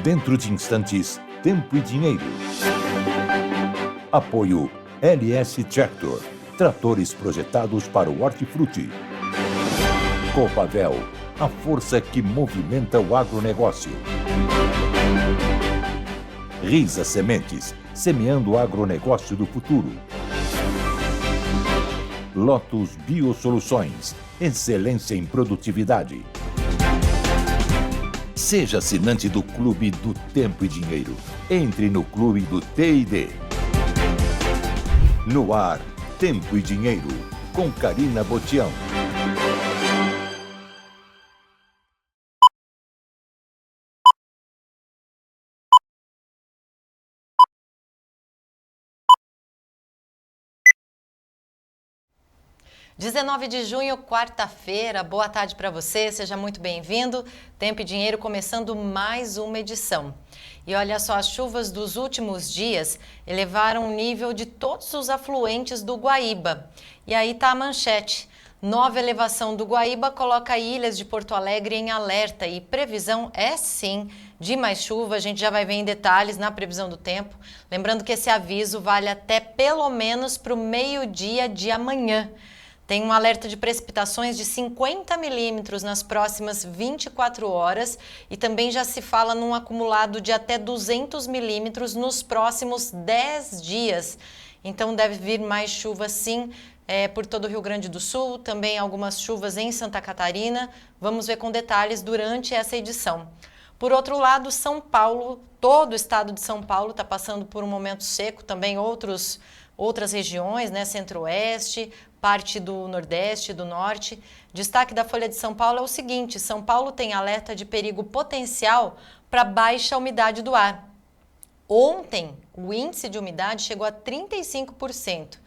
Dentro de instantes, Tempo e Dinheiro. Apoio LS Tractor, tratores projetados para o hortifruti. Copavel, a força que movimenta o agronegócio. Risa Sementes, semeando o agronegócio do futuro. Lotus Biosoluções, excelência em produtividade. Seja assinante do Clube do Tempo e Dinheiro. Entre no Clube do T&D. No ar, Tempo e Dinheiro, com Karina Botião. De junho, quarta-feira, boa tarde para você, seja muito bem-vindo. Tempo e Dinheiro começando mais uma edição. E olha só, as chuvas dos últimos dias elevaram o nível de todos os afluentes do Guaíba. E aí tá a manchete. Nova elevação do Guaíba coloca ilhas de Porto Alegre em alerta e previsão é sim de mais chuva. A gente já vai ver em detalhes na previsão do tempo. Lembrando que esse aviso vale até pelo menos para o meio-dia de amanhã. Tem um alerta de precipitações de 50 milímetros nas próximas 24 horas e também já se fala num acumulado de até 200 milímetros nos próximos 10 dias. Então deve vir mais chuva sim por todo o Rio Grande do Sul, também algumas chuvas em Santa Catarina. Vamos ver com detalhes durante essa edição. Por outro lado, São Paulo, todo o estado de São Paulo está passando por um momento seco, também outras regiões, né, Centro-Oeste, parte do Nordeste, do Norte. Destaque da Folha de São Paulo é o seguinte: São Paulo tem alerta de perigo potencial para baixa umidade do ar. Ontem, o índice de umidade chegou a 35%.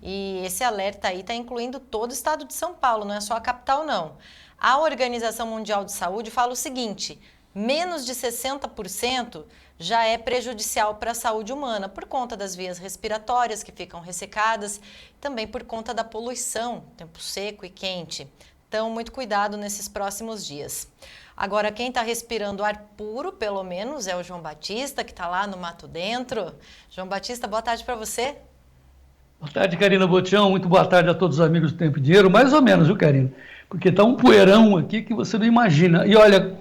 E esse alerta aí está incluindo todo o estado de São Paulo, não é só a capital, não. A Organização Mundial de Saúde fala o seguinte: menos de 60% já é prejudicial para a saúde humana, por conta das vias respiratórias que ficam ressecadas, também por conta da poluição, tempo seco e quente. Então, muito cuidado nesses próximos dias. Agora, quem está respirando ar puro, pelo menos, é o João Batista, que está lá no Mato Dentro. João Batista, boa tarde para você. Boa tarde, Karina Botião. Muito boa tarde a todos os amigos do Tempo e Dinheiro. Mais ou menos, viu, Karina? Porque está um poeirão aqui que você não imagina. E olha,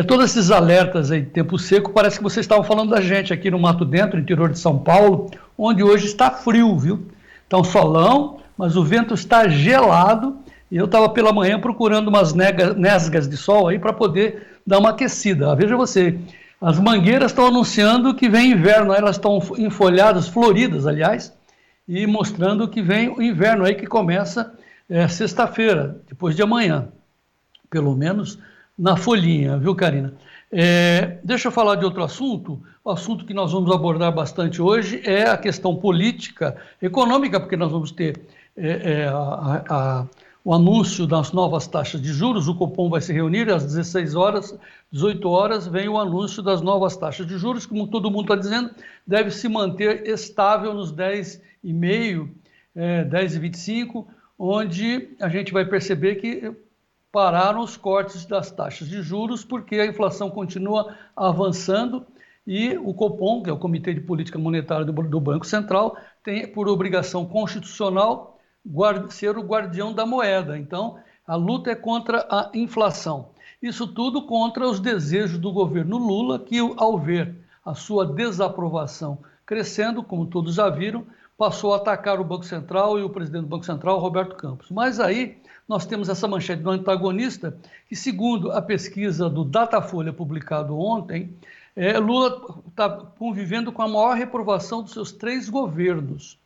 todos esses alertas aí de tempo seco, parece que vocês estavam falando da gente aqui no Mato Dentro, interior de São Paulo, onde hoje está frio, viu? Está um solão, mas o vento está gelado. E eu estava pela manhã procurando umas nesgas de sol aí para poder dar uma aquecida. Veja você, as mangueiras estão anunciando que vem inverno, elas estão enfolhadas, floridas, aliás, e mostrando que vem o inverno aí, que começa sexta-feira, depois de amanhã, pelo menos na folhinha, viu, Karina? Deixa eu falar de outro assunto. O assunto que nós vamos abordar bastante hoje é a questão política, econômica, porque nós vamos ter o anúncio das novas taxas de juros. O Copom vai se reunir às 16 horas, 18 horas, vem o anúncio das novas taxas de juros, como todo mundo está dizendo, deve se manter estável nos 10,5, 10,25, onde a gente vai perceber que pararam os cortes das taxas de juros, porque a inflação continua avançando e o Copom, que é o Comitê de Política Monetária do Banco Central, tem por obrigação constitucional ser o guardião da moeda. Então, a luta é contra a inflação. Isso tudo contra os desejos do governo Lula, que, ao ver a sua desaprovação crescendo, como todos já viram, passou a atacar o Banco Central e o presidente do Banco Central, Roberto Campos. Mas aí nós temos essa manchete do antagonista, que, segundo a pesquisa do Datafolha publicado ontem, Lula está convivendo com a maior reprovação dos seus 3 governos.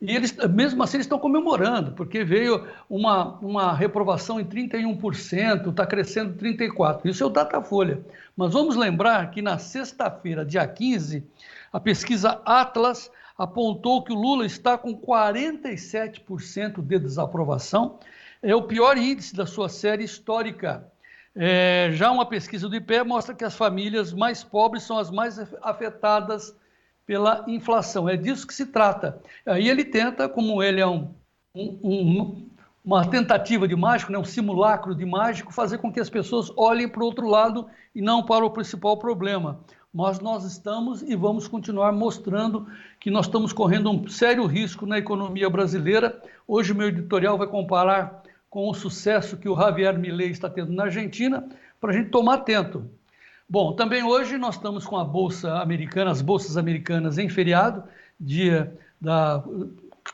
E eles, mesmo assim, eles estão comemorando, porque veio uma reprovação em 31%, está crescendo 34%. Isso é o Datafolha. Mas vamos lembrar que na sexta-feira, dia 15, a pesquisa Atlas apontou que o Lula está com 47% de desaprovação. É o pior índice da sua série histórica. Já uma pesquisa do IPE mostra que as famílias mais pobres são as mais afetadas pela inflação. É disso que se trata. Aí ele tenta, como ele é um uma tentativa de mágico, né, um simulacro de mágico, fazer com que as pessoas olhem para o outro lado e não para o principal problema. Mas nós estamos e vamos continuar mostrando que nós estamos correndo um sério risco na economia brasileira. Hoje o meu editorial vai comparar com o sucesso que o Javier Milei está tendo na Argentina, para a gente tomar atento. Bom, também hoje nós estamos com a Bolsa Americana, as bolsas americanas em feriado,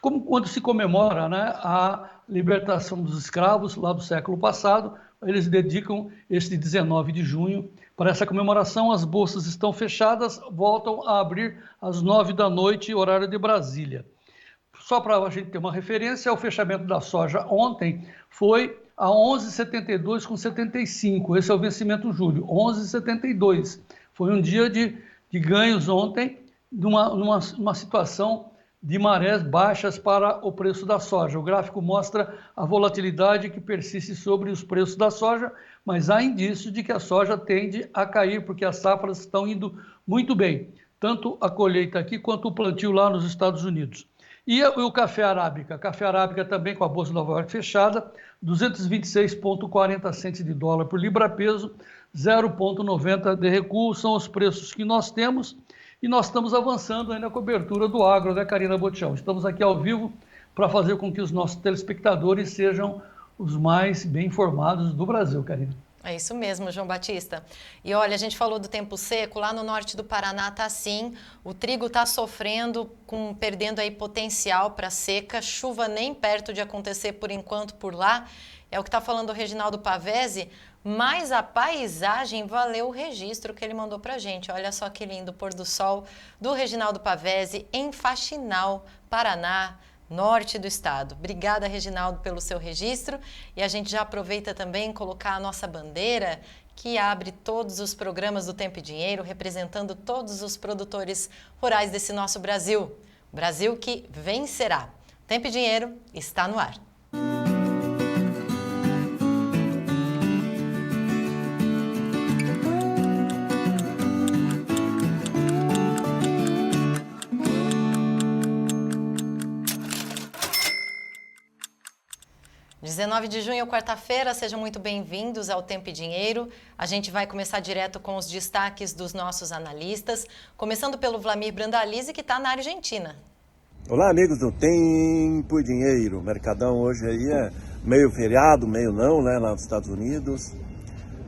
como quando se comemora, né, a libertação dos escravos lá do século passado. Eles dedicam este 19 de junho para essa comemoração. As bolsas estão fechadas, voltam a abrir às 9 da noite, horário de Brasília. Só para a gente ter uma referência, o fechamento da soja ontem foi a 11,72,75. Esse é o vencimento julho, 11,72. Foi um dia de ganhos ontem, numa situação de marés baixas para o preço da soja. O gráfico mostra a volatilidade que persiste sobre os preços da soja, mas há indício de que a soja tende a cair, porque as safras estão indo muito bem, tanto a colheita aqui quanto o plantio lá nos Estados Unidos. E o café arábica? Café arábica também com a Bolsa de Nova York fechada, 226,40 centes de dólar por libra-peso, 0,90 de recuo, são os preços que nós temos. E nós estamos avançando aí na cobertura do agro, né, Karina Botião? Estamos aqui ao vivo para fazer com que os nossos telespectadores sejam os mais bem informados do Brasil, Karina. É isso mesmo, João Batista. E olha, a gente falou do tempo seco, lá no norte do Paraná tá assim, o trigo está sofrendo, perdendo aí potencial para seca, chuva nem perto de acontecer por enquanto por lá, é o que está falando o Reginaldo Pavese, mas a paisagem valeu o registro que ele mandou para a gente. Olha só que lindo pôr do sol do Reginaldo Pavese em Faxinal, Paraná, norte do estado. Obrigada, Reginaldo, pelo seu registro. E a gente já aproveita também colocar a nossa bandeira, que abre todos os programas do Tempo e Dinheiro, representando todos os produtores rurais desse nosso Brasil. Brasil que vencerá. Tempo e Dinheiro está no ar. 19 de junho, quarta-feira, sejam muito bem-vindos ao Tempo e Dinheiro. A gente vai começar direto com os destaques dos nossos analistas, começando pelo Vlamir Brandalize, que está na Argentina. Olá, amigos do Tempo e Dinheiro. O Mercadão hoje aí é meio feriado, meio não, né, lá nos Estados Unidos.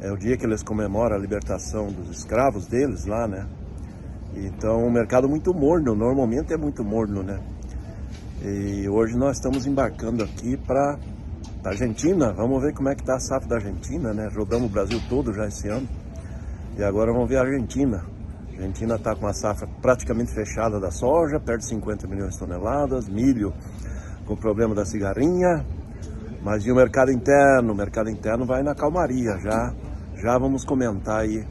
É o dia que eles comemoram a libertação dos escravos deles lá, né? Então, o mercado muito morno, normalmente é muito morno, né? E hoje nós estamos embarcando aqui para a Argentina. Vamos ver como é que está a safra da Argentina, né? Rodamos o Brasil todo já esse ano. E agora vamos ver a Argentina. A Argentina está com a safra praticamente fechada da soja, perto de 50 milhões de toneladas, milho com o problema da cigarrinha. Mas e o mercado interno? O mercado interno vai na calmaria já vamos comentar aí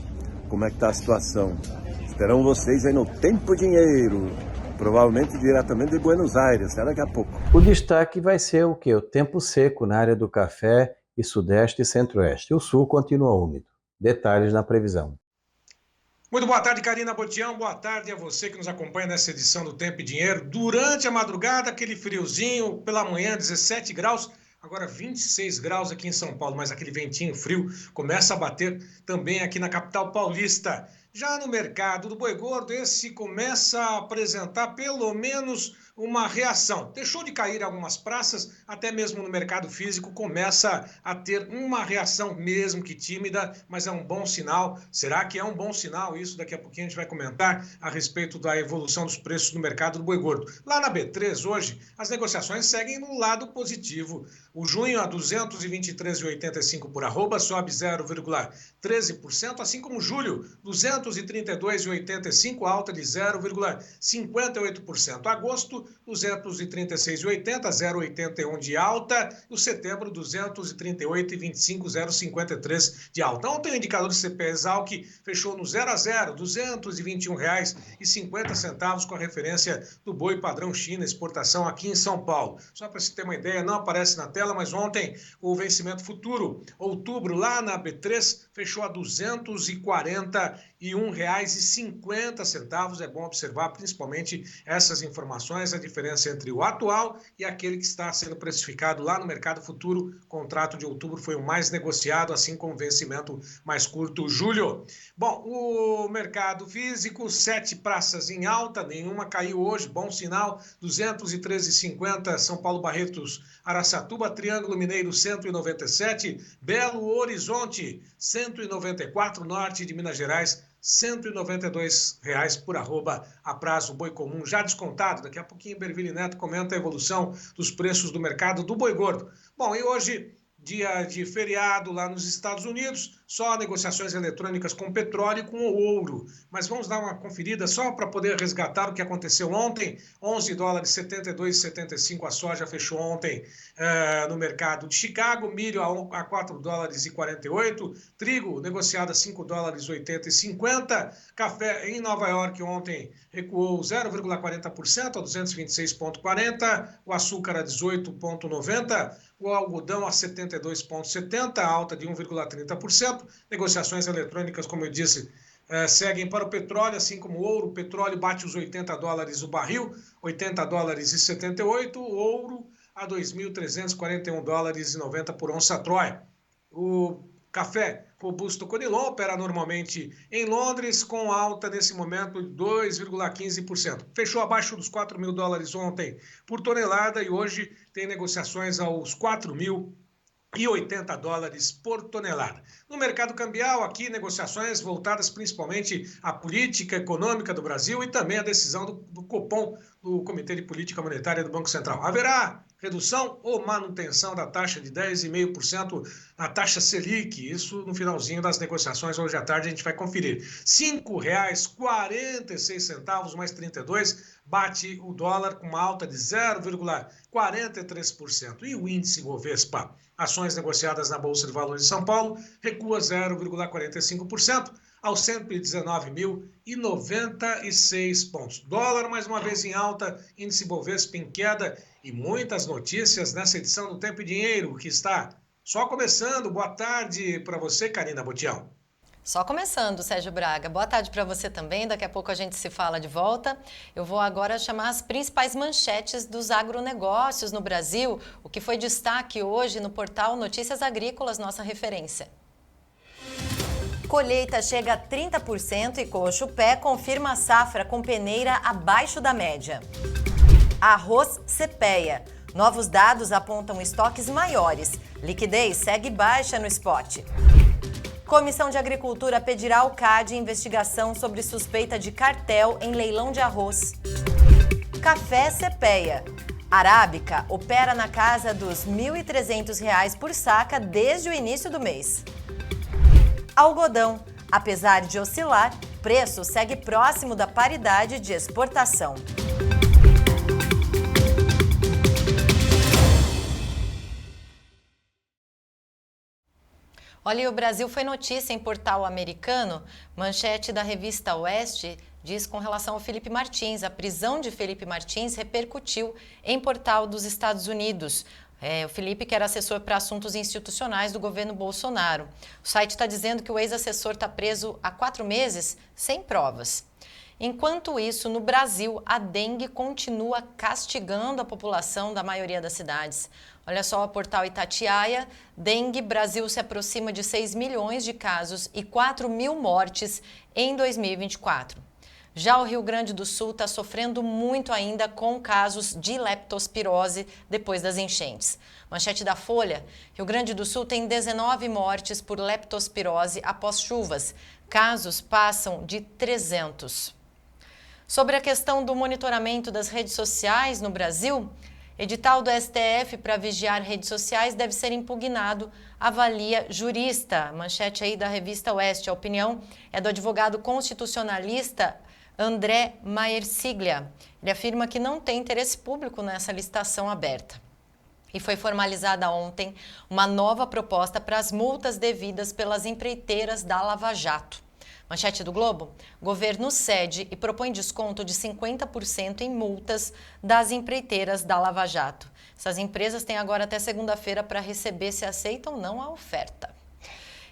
como é que está a situação. Esperamos vocês aí no Tempo e Dinheiro, provavelmente diretamente de Buenos Aires, até daqui a pouco. O destaque vai ser o quê? O tempo seco na área do café e sudeste e centro-oeste. O sul continua úmido. Detalhes na previsão. Muito boa tarde, Karina Botião. Boa tarde a você que nos acompanha nessa edição do Tempo e Dinheiro. Durante a madrugada, aquele friozinho, pela manhã 17 graus, agora 26 graus aqui em São Paulo, mas aquele ventinho frio começa a bater também aqui na capital paulista. Já no mercado do boi gordo, esse começa a apresentar pelo menos uma reação. Deixou de cair algumas praças, até mesmo no mercado físico começa a ter uma reação, mesmo que tímida, mas é um bom sinal. Será que é um bom sinal isso? Daqui a pouquinho a gente vai comentar a respeito da evolução dos preços no mercado do boi gordo. Lá na B3 hoje, as negociações seguem no lado positivo. O junho a 223,85 por arroba, sobe 0,13%, assim como julho, 232,85, alta de 0,58%. Agosto, 236,80, 0,81 de alta. E o setembro, 238,25, 0,53 de alta. Ontem o indicador de CPE Exalc fechou no 0 a 0, R$ 221,50 com a referência do boi padrão China, exportação aqui em São Paulo. Só para você ter uma ideia, não aparece na tela, mas ontem o vencimento futuro, outubro, lá na B3, fechou a R$ 241,50. É bom observar principalmente essas informações. A essa diferença entre o atual e aquele que está sendo precificado lá no mercado futuro. O contrato de outubro foi o mais negociado, assim como o vencimento mais curto, julho. Bom, o mercado físico, 7 praças em alta, nenhuma caiu hoje, bom sinal, 213,50, São Paulo Barretos, Araçatuba, Triângulo Mineiro, 197, Belo Horizonte, 194, Norte de Minas Gerais, R$192 por arroba a prazo boi comum, já descontado. Daqui a pouquinho Berville Neto comenta a evolução dos preços do mercado do boi gordo. Bom, e hoje, dia de feriado lá nos Estados Unidos, só negociações eletrônicas com petróleo e com ouro. Mas vamos dar uma conferida só para poder resgatar o que aconteceu ontem. $11, 72,75 a soja fechou ontem no mercado de Chicago, milho a $4,48, trigo negociado a $5,80,50, café em Nova York ontem recuou 0,40% a 226,40, o açúcar a 18,90, o algodão a 72,70, alta de 1,30%. Negociações eletrônicas, como eu disse, seguem para o petróleo, assim como o ouro. O petróleo bate os $80 o barril, $80,78, o ouro a $2.341,90 por onça Troia. O café robusto Conilon opera normalmente em Londres, com alta nesse momento de 2,15%. Fechou abaixo dos $4.000 ontem por tonelada e hoje tem negociações aos $4.080 por tonelada. No mercado cambial, aqui negociações voltadas principalmente à política econômica do Brasil e também à decisão do Copom, do Comitê de Política Monetária do Banco Central. Haverá redução ou manutenção da taxa de 10,5% na taxa Selic? Isso no finalzinho das negociações, hoje à tarde a gente vai conferir. R$ 5,46 mais 32, bate o dólar com uma alta de 0,43%. E o índice Bovespa, ações negociadas na Bolsa de Valores de São Paulo, recua 0,45%. aos 119.096 pontos. Dólar mais uma vez em alta, índice Bovespa em queda e muitas notícias nessa edição do Tempo e Dinheiro, que está só começando. Boa tarde para você, Karina Botião. Só começando, Sérgio Braga. Boa tarde para você também. Daqui a pouco a gente se fala de volta. Eu vou agora chamar as principais manchetes dos agronegócios no Brasil, o que foi destaque hoje no portal Notícias Agrícolas, nossa referência. Colheita chega a 30% e Cochupé confirma a safra com peneira abaixo da média. Arroz Cepeia. Novos dados apontam estoques maiores. Liquidez segue baixa no spot. Comissão de Agricultura pedirá ao CAD investigação sobre suspeita de cartel em leilão de arroz. Café Cepeia. Arábica opera na casa dos R$ 1.300 por saca desde o início do mês. Algodão. Apesar de oscilar, preço segue próximo da paridade de exportação. Olha, o Brasil foi notícia em portal americano. Manchete da revista Oeste diz com relação ao Felipe Martins. A prisão de Felipe Martins repercutiu em portal dos Estados Unidos. O Felipe, que era assessor para assuntos institucionais do governo Bolsonaro. O site está dizendo que o ex-assessor está preso há 4 meses sem provas. Enquanto isso, no Brasil, a dengue continua castigando a população da maioria das cidades. Olha só o portal Itatiaia, dengue, Brasil se aproxima de 6 milhões de casos e 4 mil mortes em 2024. Já o Rio Grande do Sul está sofrendo muito ainda com casos de leptospirose depois das enchentes. Manchete da Folha, Rio Grande do Sul tem 19 mortes por leptospirose após chuvas. Casos passam de 300. Sobre a questão do monitoramento das redes sociais no Brasil, edital do STF para vigiar redes sociais deve ser impugnado, avalia jurista. Manchete aí da revista Oeste. A opinião é do advogado constitucionalista André Maersiglia. Ele afirma que não tem interesse público nessa licitação aberta. E foi formalizada ontem uma nova proposta para as multas devidas pelas empreiteiras da Lava Jato. Manchete do Globo, governo cede e propõe desconto de 50% em multas das empreiteiras da Lava Jato. Essas empresas têm agora até segunda-feira para receber se aceitam ou não a oferta.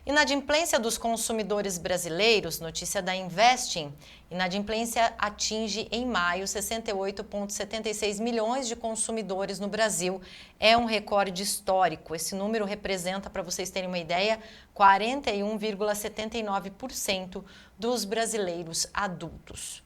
Inadimplência dos consumidores brasileiros, notícia da Investing. Inadimplência atinge em maio 68,76 milhões de consumidores no Brasil. É um recorde histórico. Esse número representa, para vocês terem uma ideia, 41,79% dos brasileiros adultos.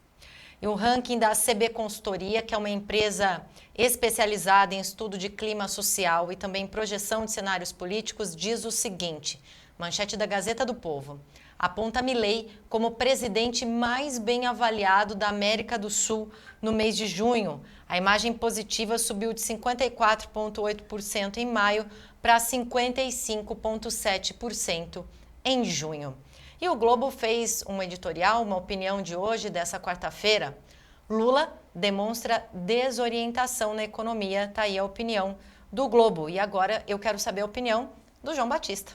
E o ranking da CB Consultoria, que é uma empresa especializada em estudo de clima social e também projeção de cenários políticos, diz o seguinte, manchete da Gazeta do Povo, aponta Milei como presidente mais bem avaliado da América do Sul no mês de junho. A imagem positiva subiu de 54,8% em maio para 55,7% em junho. E o Globo fez um editorial, uma opinião de hoje, dessa quarta-feira. Lula demonstra desorientação na economia, está aí a opinião do Globo. E agora eu quero saber a opinião do João Batista.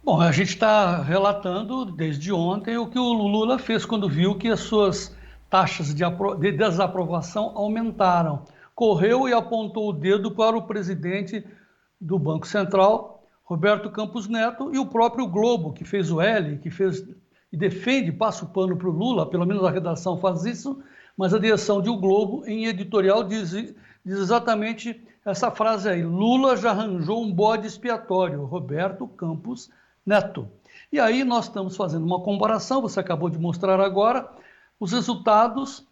Bom, a gente está relatando desde ontem o que o Lula fez quando viu que as suas taxas de desaprovação aumentaram. Correu e apontou o dedo para o presidente do Banco Central, Roberto Campos Neto, e o próprio Globo, que fez o L, que fez e defende, passa o pano para o Lula, pelo menos a redação faz isso, mas a direção de O Globo, em editorial, diz exatamente essa frase aí, Lula já arranjou um bode expiatório, Roberto Campos Neto. E aí nós estamos fazendo uma comparação, você acabou de mostrar agora, os resultados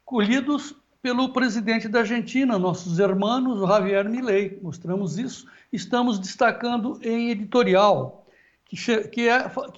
colhidos pelo presidente da Argentina, nossos irmãos, Javier Milei. Mostramos isso, estamos destacando em editorial, que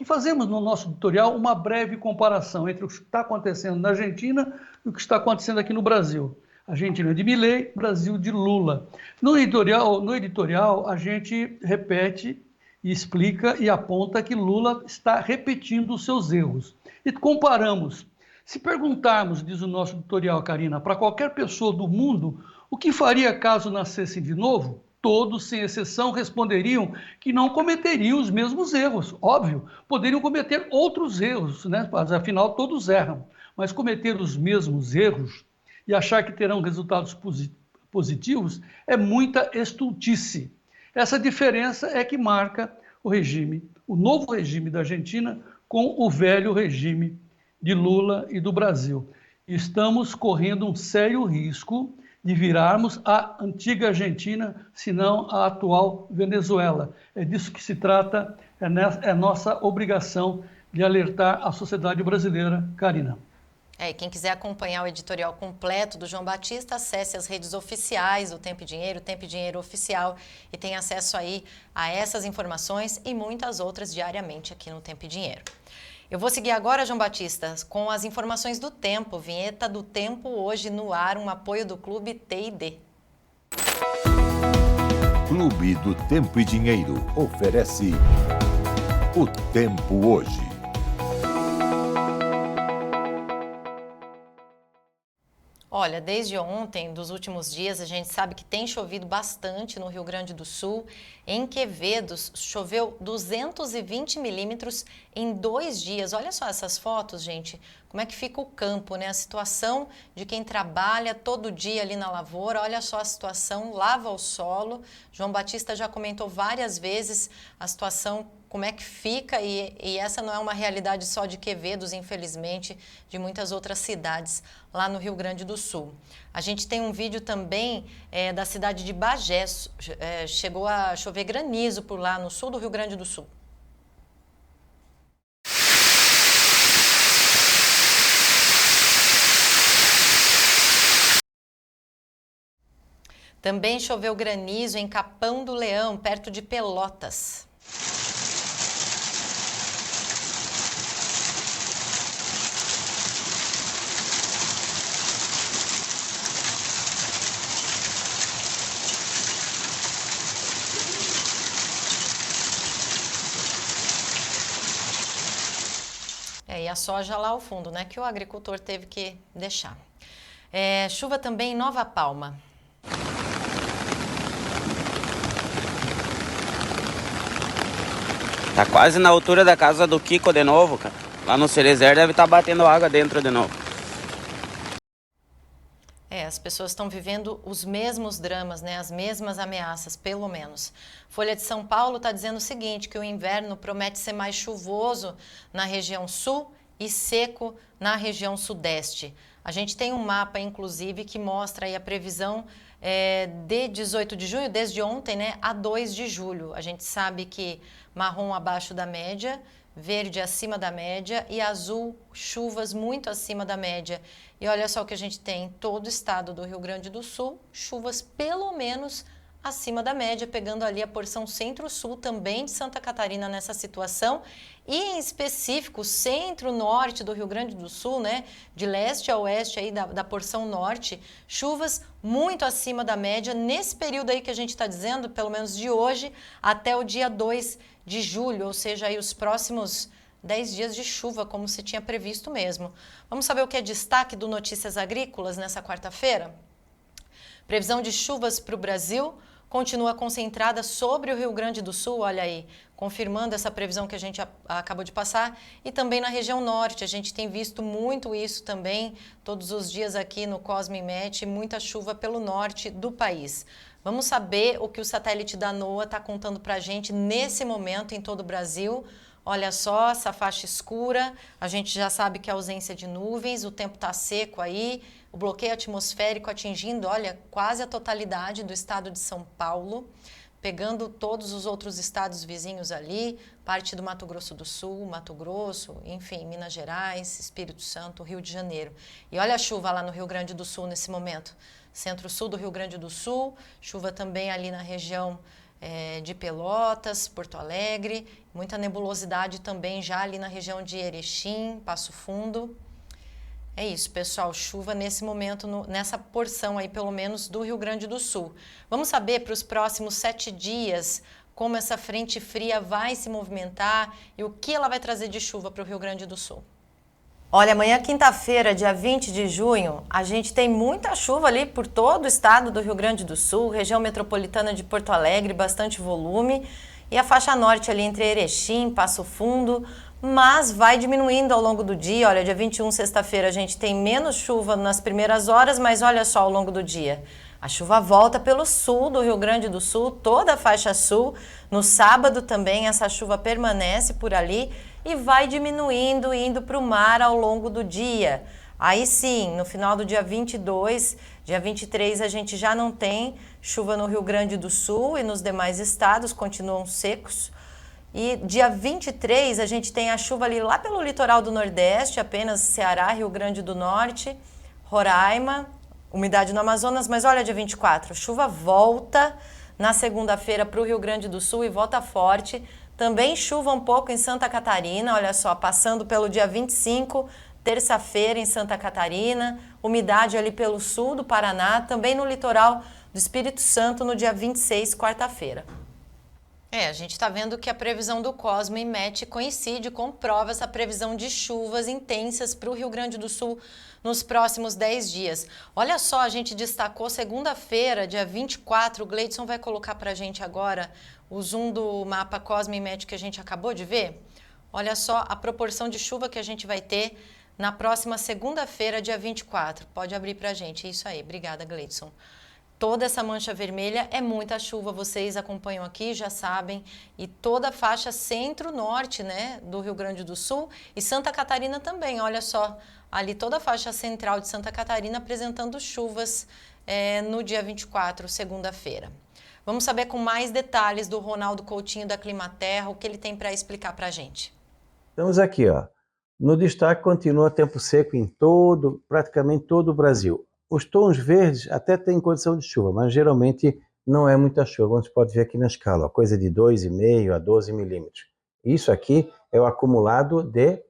fazemos no nosso editorial uma breve comparação entre o que está acontecendo na Argentina e o que está acontecendo aqui no Brasil. Argentina de Milei, Brasil de Lula. No editorial a gente repete e explica e aponta que Lula está repetindo os seus erros. E comparamos. Se perguntarmos, diz o nosso editorial, Karina, para qualquer pessoa do mundo, o que faria caso nascessem de novo? Todos, sem exceção, responderiam que não cometeriam os mesmos erros. Óbvio, poderiam cometer outros erros, né? Mas, afinal, todos erram. Mas cometer os mesmos erros e achar que terão resultados positivos é muita estultice. Essa diferença é que marca o novo regime da Argentina com o velho regime de Lula e do Brasil. Estamos correndo um sério risco de virarmos a antiga Argentina, se não a atual Venezuela. É disso que se trata, é nossa obrigação de alertar a sociedade brasileira, Karina. E quem quiser acompanhar o editorial completo do João Batista, acesse as redes oficiais do Tempo e Dinheiro, Tempo e Dinheiro Oficial, e tem acesso aí a essas informações e muitas outras diariamente aqui no Tempo e Dinheiro. Eu vou seguir agora, João Batista, com as informações do tempo. Vinheta do Tempo hoje no ar, um apoio do Clube T&D. Clube do Tempo e Dinheiro oferece o Tempo hoje. Olha, desde ontem, dos últimos dias, a gente sabe que tem chovido bastante no Rio Grande do Sul. Em Quevedo, choveu 220 milímetros em 2 dias. Olha só essas fotos, gente. Como é que fica o campo, né? A situação de quem trabalha todo dia ali na lavoura. Olha só a situação, lava o solo. João Batista já comentou várias vezes a situação, como é que fica, e essa não é uma realidade só de Quevedos, infelizmente, de muitas outras cidades lá no Rio Grande do Sul. A gente tem um vídeo também da cidade de Bagé, chegou a chover granizo por lá, no sul do Rio Grande do Sul. Também choveu granizo em Capão do Leão, perto de Pelotas. E a soja lá ao fundo, né, que o agricultor teve que deixar. Chuva também em Nova Palma. Tá quase na altura da casa do Kiko de novo, cara. Lá no Cerezer deve estar batendo água dentro de novo. As pessoas estão vivendo os mesmos dramas, né? As mesmas ameaças, pelo menos. Folha de São Paulo está dizendo o seguinte, que o inverno promete ser mais chuvoso na região sul e seco na região sudeste. A gente tem um mapa, inclusive, que mostra aí a previsão de 18 de junho, desde ontem, né, a 2 de julho. A gente sabe que marrom abaixo da média, verde acima da média e azul, chuvas muito acima da média. E olha só o que a gente tem em todo o estado do Rio Grande do Sul, chuvas pelo menos acima da média, pegando ali a porção centro-sul também de Santa Catarina nessa situação, e em específico centro-norte do Rio Grande do Sul, né, de leste a oeste aí da porção norte, chuvas muito acima da média nesse período aí que a gente está dizendo, pelo menos de hoje até o dia 2 de julho, ou seja, aí os próximos 10 dias de chuva, como se tinha previsto mesmo. Vamos saber o que é destaque do Notícias Agrícolas nessa quarta-feira? Previsão de chuvas para o Brasil continua concentrada sobre o Rio Grande do Sul, olha aí, confirmando essa previsão que a gente acabou de passar, e também na região norte. A gente tem visto muito isso também, todos os dias aqui no Cosme Met, muita chuva pelo norte do país. Vamos saber o que o satélite da NOAA está contando para a gente nesse momento em todo o Brasil. Olha só, essa faixa escura, a gente já sabe que é ausência de nuvens, o tempo está seco aí, o bloqueio atmosférico atingindo, olha, quase a totalidade do estado de São Paulo, pegando todos os outros estados vizinhos ali, parte do Mato Grosso do Sul, Mato Grosso, enfim, Minas Gerais, Espírito Santo, Rio de Janeiro. E olha a chuva lá no Rio Grande do Sul nesse momento, centro-sul do Rio Grande do Sul, chuva também ali na região de Pelotas, Porto Alegre, muita nebulosidade também já ali na região de Erechim, Passo Fundo. É isso, pessoal, chuva nesse momento, nessa porção aí, pelo menos, do Rio Grande do Sul. Vamos saber para os próximos 7 dias como essa frente fria vai se movimentar e o que ela vai trazer de chuva para o Rio Grande do Sul. Olha, amanhã, quinta-feira, dia 20 de junho, a gente tem muita chuva ali por todo o estado do Rio Grande do Sul, região metropolitana de Porto Alegre, bastante volume, e a faixa norte ali entre Erechim, Passo Fundo, mas vai diminuindo ao longo do dia. Olha, dia 21, sexta-feira, a gente tem menos chuva nas primeiras horas, mas olha só ao longo do dia. A chuva volta pelo sul do Rio Grande do Sul, toda a faixa sul. No sábado também essa chuva permanece por ali e vai diminuindo, indo para o mar ao longo do dia. Aí sim, no final do dia 22, dia 23, a gente já não tem chuva no Rio Grande do Sul e nos demais estados, continuam secos. E dia 23, a gente tem a chuva ali lá pelo litoral do Nordeste, apenas Ceará, Rio Grande do Norte, Roraima, umidade no Amazonas, mas olha dia 24, chuva volta na segunda-feira para o Rio Grande do Sul e volta forte. Também chuva um pouco em Santa Catarina, olha só, passando pelo dia 25, terça-feira em Santa Catarina, umidade ali pelo sul do Paraná, também no litoral do Espírito Santo no dia 26, quarta-feira. A gente está vendo que a previsão do Cosme Met coincide, comprova essa previsão de chuvas intensas para o Rio Grande do Sul nos próximos 10 dias. Olha só, a gente destacou segunda-feira, dia 24, o Gleidson vai colocar para a gente agora o zoom do mapa Cosme Met que a gente acabou de ver. Olha só a proporção de chuva que a gente vai ter na próxima segunda-feira, dia 24. Pode abrir para a gente, isso aí, obrigada, Gleidson. Toda essa mancha vermelha é muita chuva, vocês acompanham aqui, já sabem, e toda a faixa centro-norte, né, do Rio Grande do Sul e Santa Catarina também, olha só, ali toda a faixa central de Santa Catarina apresentando chuvas no dia 24, segunda-feira. Vamos saber com mais detalhes do Ronaldo Coutinho da Climaterra, o que ele tem para explicar para a gente. Estamos aqui, ó. No destaque continua tempo seco em praticamente todo o Brasil. Os tons verdes até têm condição de chuva, mas geralmente não é muita chuva. Você pode ver aqui na escala, ó, coisa de 2,5 a 12 milímetros. Isso aqui é o acumulado de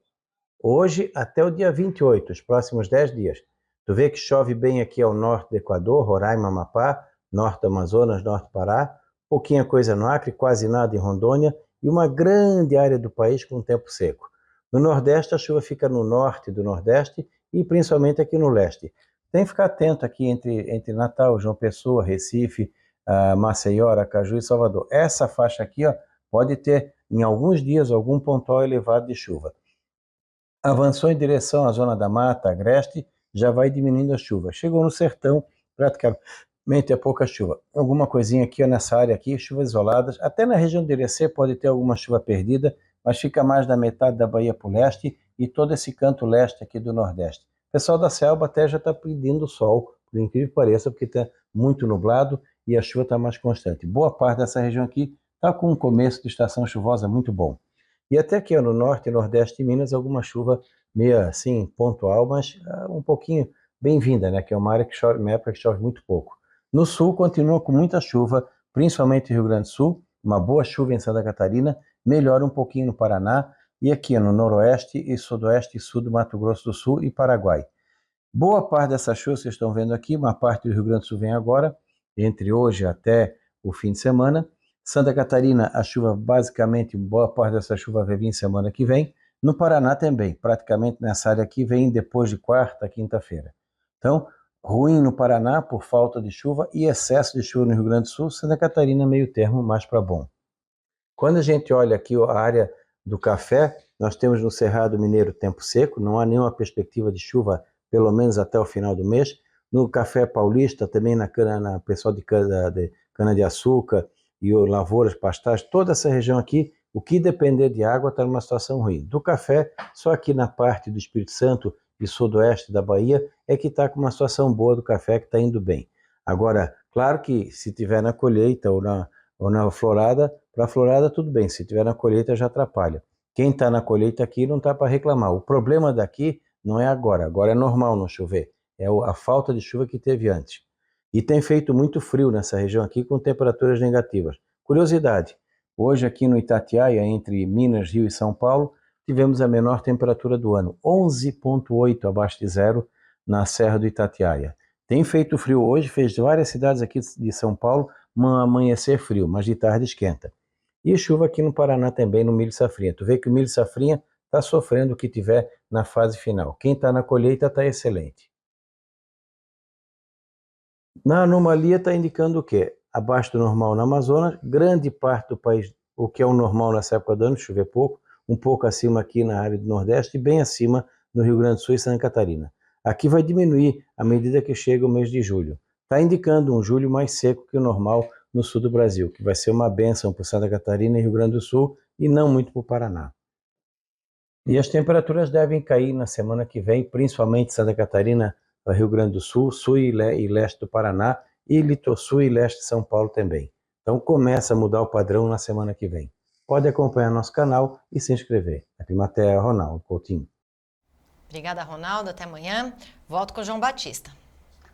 hoje até o dia 28, os próximos 10 dias. Tu vê que chove bem aqui ao norte do Equador, Roraima, Amapá, norte do Amazonas, norte do Pará, pouquinha coisa no Acre, quase nada em Rondônia e uma grande área do país com tempo seco. No Nordeste, a chuva fica no norte do Nordeste e principalmente aqui no leste. Tem que ficar atento aqui entre Natal, João Pessoa, Recife, Maceió, Aracaju e Salvador. Essa faixa aqui, ó, pode ter, em alguns dias, algum pontual elevado de chuva. Avançou em direção à zona da Mata, Agreste, já vai diminuindo a chuva. Chegou no sertão, praticamente é pouca chuva. Alguma coisinha aqui, ó, nessa área aqui, chuvas isoladas. Até na região do Irecê pode ter alguma chuva perdida, mas fica mais da metade da Bahia para o leste e todo esse canto leste aqui do Nordeste. O pessoal da selva até já está pedindo sol, por incrível que pareça, porque está muito nublado e a chuva está mais constante. Boa parte dessa região aqui está com um começo de estação chuvosa muito bom. E até aqui ó, no norte e nordeste de Minas, alguma chuva meio assim, pontual, mas um pouquinho bem-vinda, né? Que é uma área que chove, uma época que chove muito pouco. No sul, continua com muita chuva, principalmente no Rio Grande do Sul, uma boa chuva em Santa Catarina, melhora um pouquinho no Paraná, e aqui no noroeste e sudoeste e sul do Mato Grosso do Sul e Paraguai. Boa parte dessa chuva, vocês estão vendo aqui, uma parte do Rio Grande do Sul vem agora, entre hoje até o fim de semana. Santa Catarina, a chuva basicamente, boa parte dessa chuva vai vir semana que vem. No Paraná também, praticamente nessa área aqui, vem depois de quarta, quinta-feira. Então, ruim no Paraná por falta de chuva e excesso de chuva no Rio Grande do Sul, Santa Catarina meio termo, mais para bom. Quando a gente olha aqui a área do café, nós temos no Cerrado Mineiro tempo seco, não há nenhuma perspectiva de chuva, pelo menos até o final do mês. No café paulista, também na pessoal de cana-de-açúcar e lavouras, pastagens, toda essa região aqui, o que depender de água está numa situação ruim. Do café, só aqui na parte do Espírito Santo e sudoeste da Bahia é que está com uma situação boa do café, que está indo bem. Agora, claro que se tiver na colheita ou na florada, para a florada tudo bem, se tiver na colheita já atrapalha. Quem está na colheita aqui não está para reclamar. O problema daqui não é agora é normal não chover, é a falta de chuva que teve antes. E tem feito muito frio nessa região aqui com temperaturas negativas. Curiosidade, hoje aqui no Itatiaia, entre Minas, Rio e São Paulo, tivemos a menor temperatura do ano, 11,8 abaixo de zero na Serra do Itatiaia. Tem feito frio hoje, fez várias cidades aqui de São Paulo amanhecer frio, mas de tarde esquenta. E chuva aqui no Paraná também, no milho safrinha. Tu vê que o milho safrinha está sofrendo o que tiver na fase final. Quem está na colheita está excelente. Na anomalia está indicando o quê? Abaixo do normal na Amazonas, grande parte do país, o que é o normal nessa época do ano, chover pouco, um pouco acima aqui na área do Nordeste e bem acima no Rio Grande do Sul e Santa Catarina. Aqui vai diminuir à medida que chega o mês de julho. Está indicando um julho mais seco que o normal no sul do Brasil, que vai ser uma bênção para Santa Catarina e Rio Grande do Sul e não muito para o Paraná. E as temperaturas devem cair na semana que vem, principalmente Santa Catarina, Rio Grande do Sul, sul e leste do Paraná e sul e leste de São Paulo também. Então começa a mudar o padrão na semana que vem. Pode acompanhar nosso canal e se inscrever. A Climatea, Ronaldo Coutinho. Obrigada, Ronaldo. Até amanhã. Volto com o João Batista.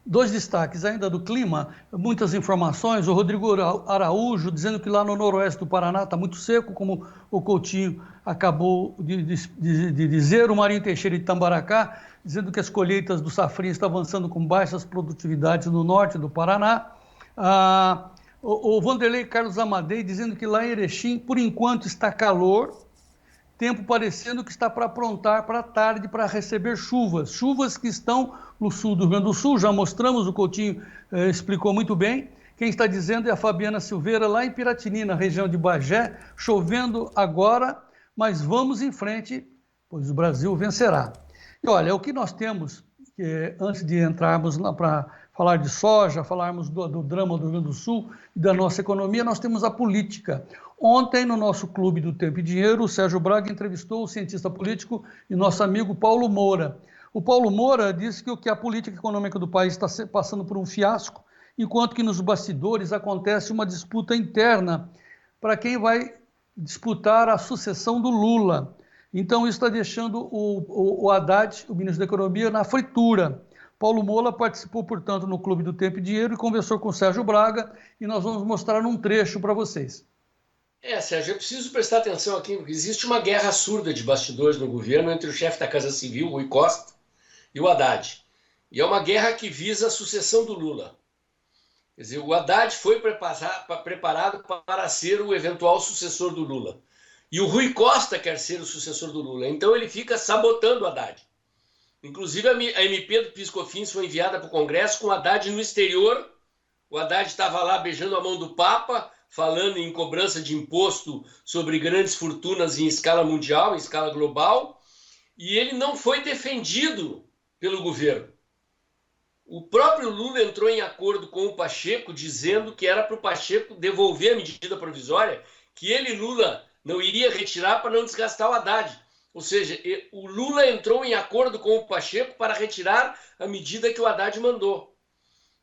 2 destaques ainda do clima, muitas informações. O Rodrigo Araújo dizendo que lá no noroeste do Paraná está muito seco, como o Coutinho acabou de dizer. O Marinho Teixeira de Tambaracá dizendo que as colheitas do safrinha estão avançando com baixas produtividades no norte do Paraná. O Vanderlei Carlos Amadei dizendo que lá em Erechim, por enquanto, está calor, tempo parecendo que está para aprontar para a tarde para receber chuvas que estão no sul do Rio Grande do Sul, já mostramos, o Coutinho explicou muito bem. Quem está dizendo é a Fabiana Silveira, lá em Piratini, na região de Bagé, chovendo agora, mas vamos em frente, pois o Brasil vencerá. E olha, o que nós temos, antes de entrarmos para falar de soja, falarmos do drama do Rio Grande do Sul e da nossa economia, nós temos a política. Ontem, no nosso Clube do Tempo e Dinheiro, o Sérgio Braga entrevistou o cientista político e nosso amigo Paulo Moura. O Paulo Moura disse que a política econômica do país está passando por um fiasco, enquanto que nos bastidores acontece uma disputa interna para quem vai disputar a sucessão do Lula. Então, isso está deixando o Haddad, o ministro da Economia, na fritura. Paulo Moura participou, portanto, no Clube do Tempo e Dinheiro e conversou com o Sérgio Braga, e nós vamos mostrar um trecho para vocês. Sérgio, eu preciso prestar atenção aqui, porque existe uma guerra surda de bastidores no governo entre o chefe da Casa Civil, Rui Costa, e o Haddad. E é uma guerra que visa a sucessão do Lula. Quer dizer, o Haddad foi preparado para ser o eventual sucessor do Lula. E o Rui Costa quer ser o sucessor do Lula. Então ele fica sabotando o Haddad. Inclusive a MP do PIS/COFINS foi enviada para o Congresso com o Haddad no exterior. O Haddad estava lá beijando a mão do Papa, falando em cobrança de imposto sobre grandes fortunas em escala mundial, em escala global. E ele não foi defendido pelo governo. O próprio Lula entrou em acordo com o Pacheco, dizendo que era para o Pacheco devolver a medida provisória, que ele, Lula, não iria retirar para não desgastar o Haddad. Ou seja, o Lula entrou em acordo com o Pacheco para retirar a medida que o Haddad mandou.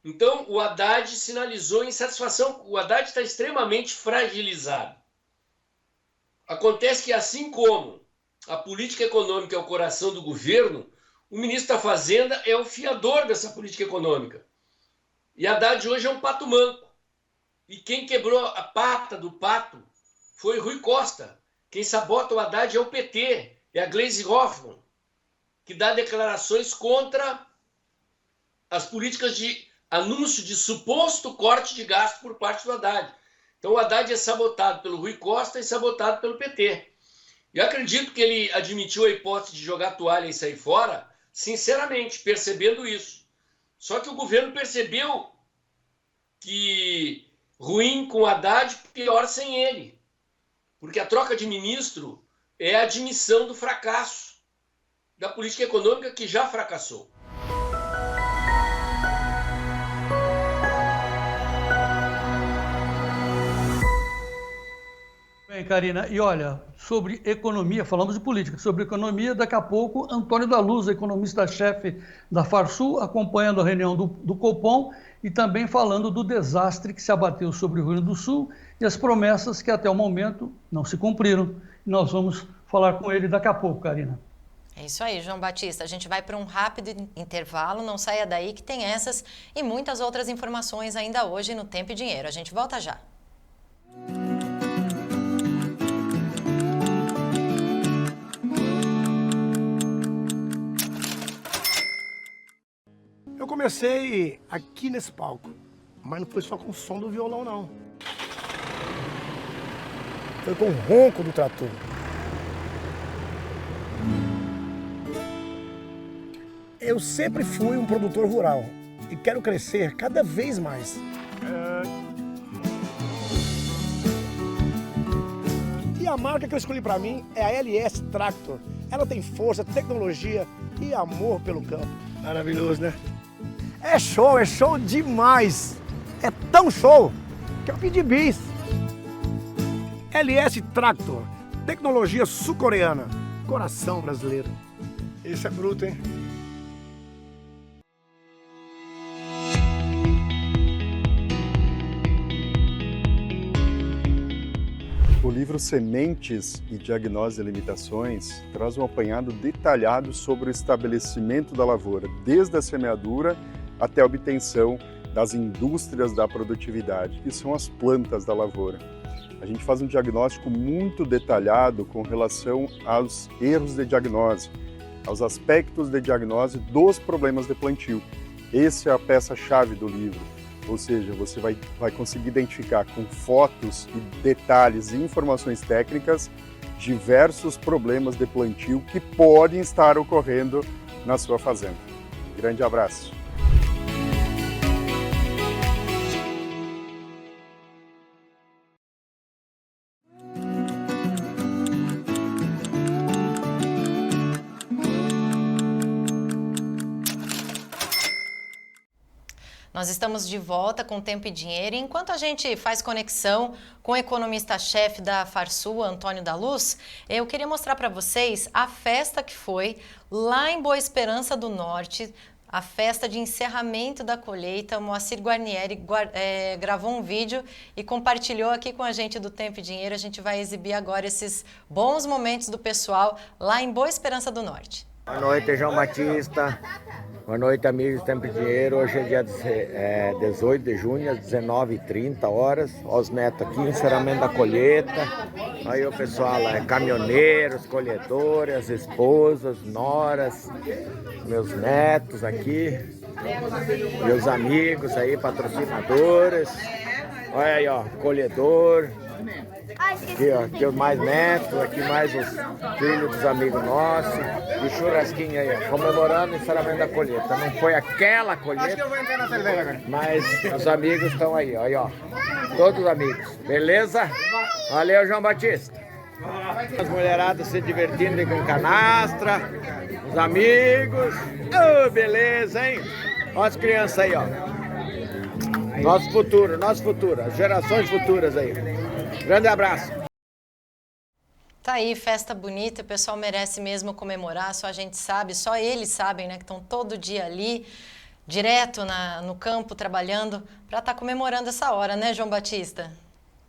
Então, o Haddad sinalizou insatisfação. O Haddad está extremamente fragilizado. Acontece que, assim como a política econômica é o coração do governo, o ministro da Fazenda é o fiador dessa política econômica. E Haddad hoje é um pato manco. E quem quebrou a pata do pato foi Rui Costa. Quem sabota o Haddad é o PT, é a Gleisi Hoffmann, que dá declarações contra as políticas de anúncio de suposto corte de gasto por parte do Haddad. Então o Haddad é sabotado pelo Rui Costa e sabotado pelo PT. E eu acredito que ele admitiu a hipótese de jogar a toalha e sair fora, sinceramente, percebendo isso. Só que o governo percebeu que ruim com o Haddad, pior sem ele. Porque a troca de ministro é a admissão do fracasso da política econômica que já fracassou. Bem, Karina, e olha, sobre economia, falamos de política, sobre economia, daqui a pouco, Antônio da Luz, economista-chefe da Farsul, acompanhando a reunião do Copom e também falando do desastre que se abateu sobre o Rio Grande do Sul e as promessas que até o momento não se cumpriram. E nós vamos falar com ele daqui a pouco, Karina. É isso aí, João Batista. A gente vai para um rápido intervalo, não saia daí que tem essas e muitas outras informações ainda hoje no Tempo e Dinheiro. A gente volta já. Eu comecei aqui nesse palco, mas não foi só com o som do violão, não. Foi com o ronco do trator. Eu sempre fui um produtor rural e quero crescer cada vez mais. E a marca que eu escolhi para mim é a LS Tractor. Ela tem força, tecnologia e amor pelo campo. Maravilhoso, né? É show demais! É tão show que eu pedi bis. LS Tractor, tecnologia sul-coreana, coração brasileiro. Isso é bruto, hein? O livro Sementes e Diagnose e Limitações traz um apanhado detalhado sobre o estabelecimento da lavoura, desde a semeadura até a obtenção das indústrias da produtividade, que são as plantas da lavoura. A gente faz um diagnóstico muito detalhado com relação aos erros de diagnose, aos aspectos de diagnose dos problemas de plantio. Essa é a peça-chave do livro, ou seja, você vai conseguir identificar com fotos e detalhes e informações técnicas diversos problemas de plantio que podem estar ocorrendo na sua fazenda. Grande abraço! Nós estamos de volta com Tempo e Dinheiro e enquanto a gente faz conexão com o economista-chefe da Farsul, Antônio da Luz, eu queria mostrar para vocês a festa que foi lá em Boa Esperança do Norte, a festa de encerramento da colheita. O Moacir Guarnieri gravou um vídeo e compartilhou aqui com a gente do Tempo e Dinheiro. A gente vai exibir agora esses bons momentos do pessoal lá em Boa Esperança do Norte. Boa noite, João Batista. Boa noite, amigos do Tempo e Dinheiro. Hoje é dia 18 de junho, às 19h30. Olha os netos aqui, encerramento da colheita. Aí o pessoal lá, caminhoneiros, colhedores, as esposas, noras, meus netos aqui, meus amigos aí, patrocinadores. Olha aí, ó, colhedor. Aqui, ó, aqui mais netos, aqui mais os filhos dos amigos nossos. E churrasquinho aí, ó, comemorando o encerramento da colheita. Não foi aquela colheita, mas os amigos estão aí, ó, todos os amigos. Beleza? Valeu, João Batista. As mulheradas se divertindo com canastra, os amigos. Oh, beleza, hein? Olha as crianças aí, ó. Nosso futuro, as gerações futuras aí. Grande abraço. Tá aí, festa bonita, o pessoal merece mesmo comemorar, só a gente sabe, só eles sabem, né, que estão todo dia ali, direto no campo, trabalhando, para estar comemorando essa hora, né, João Batista?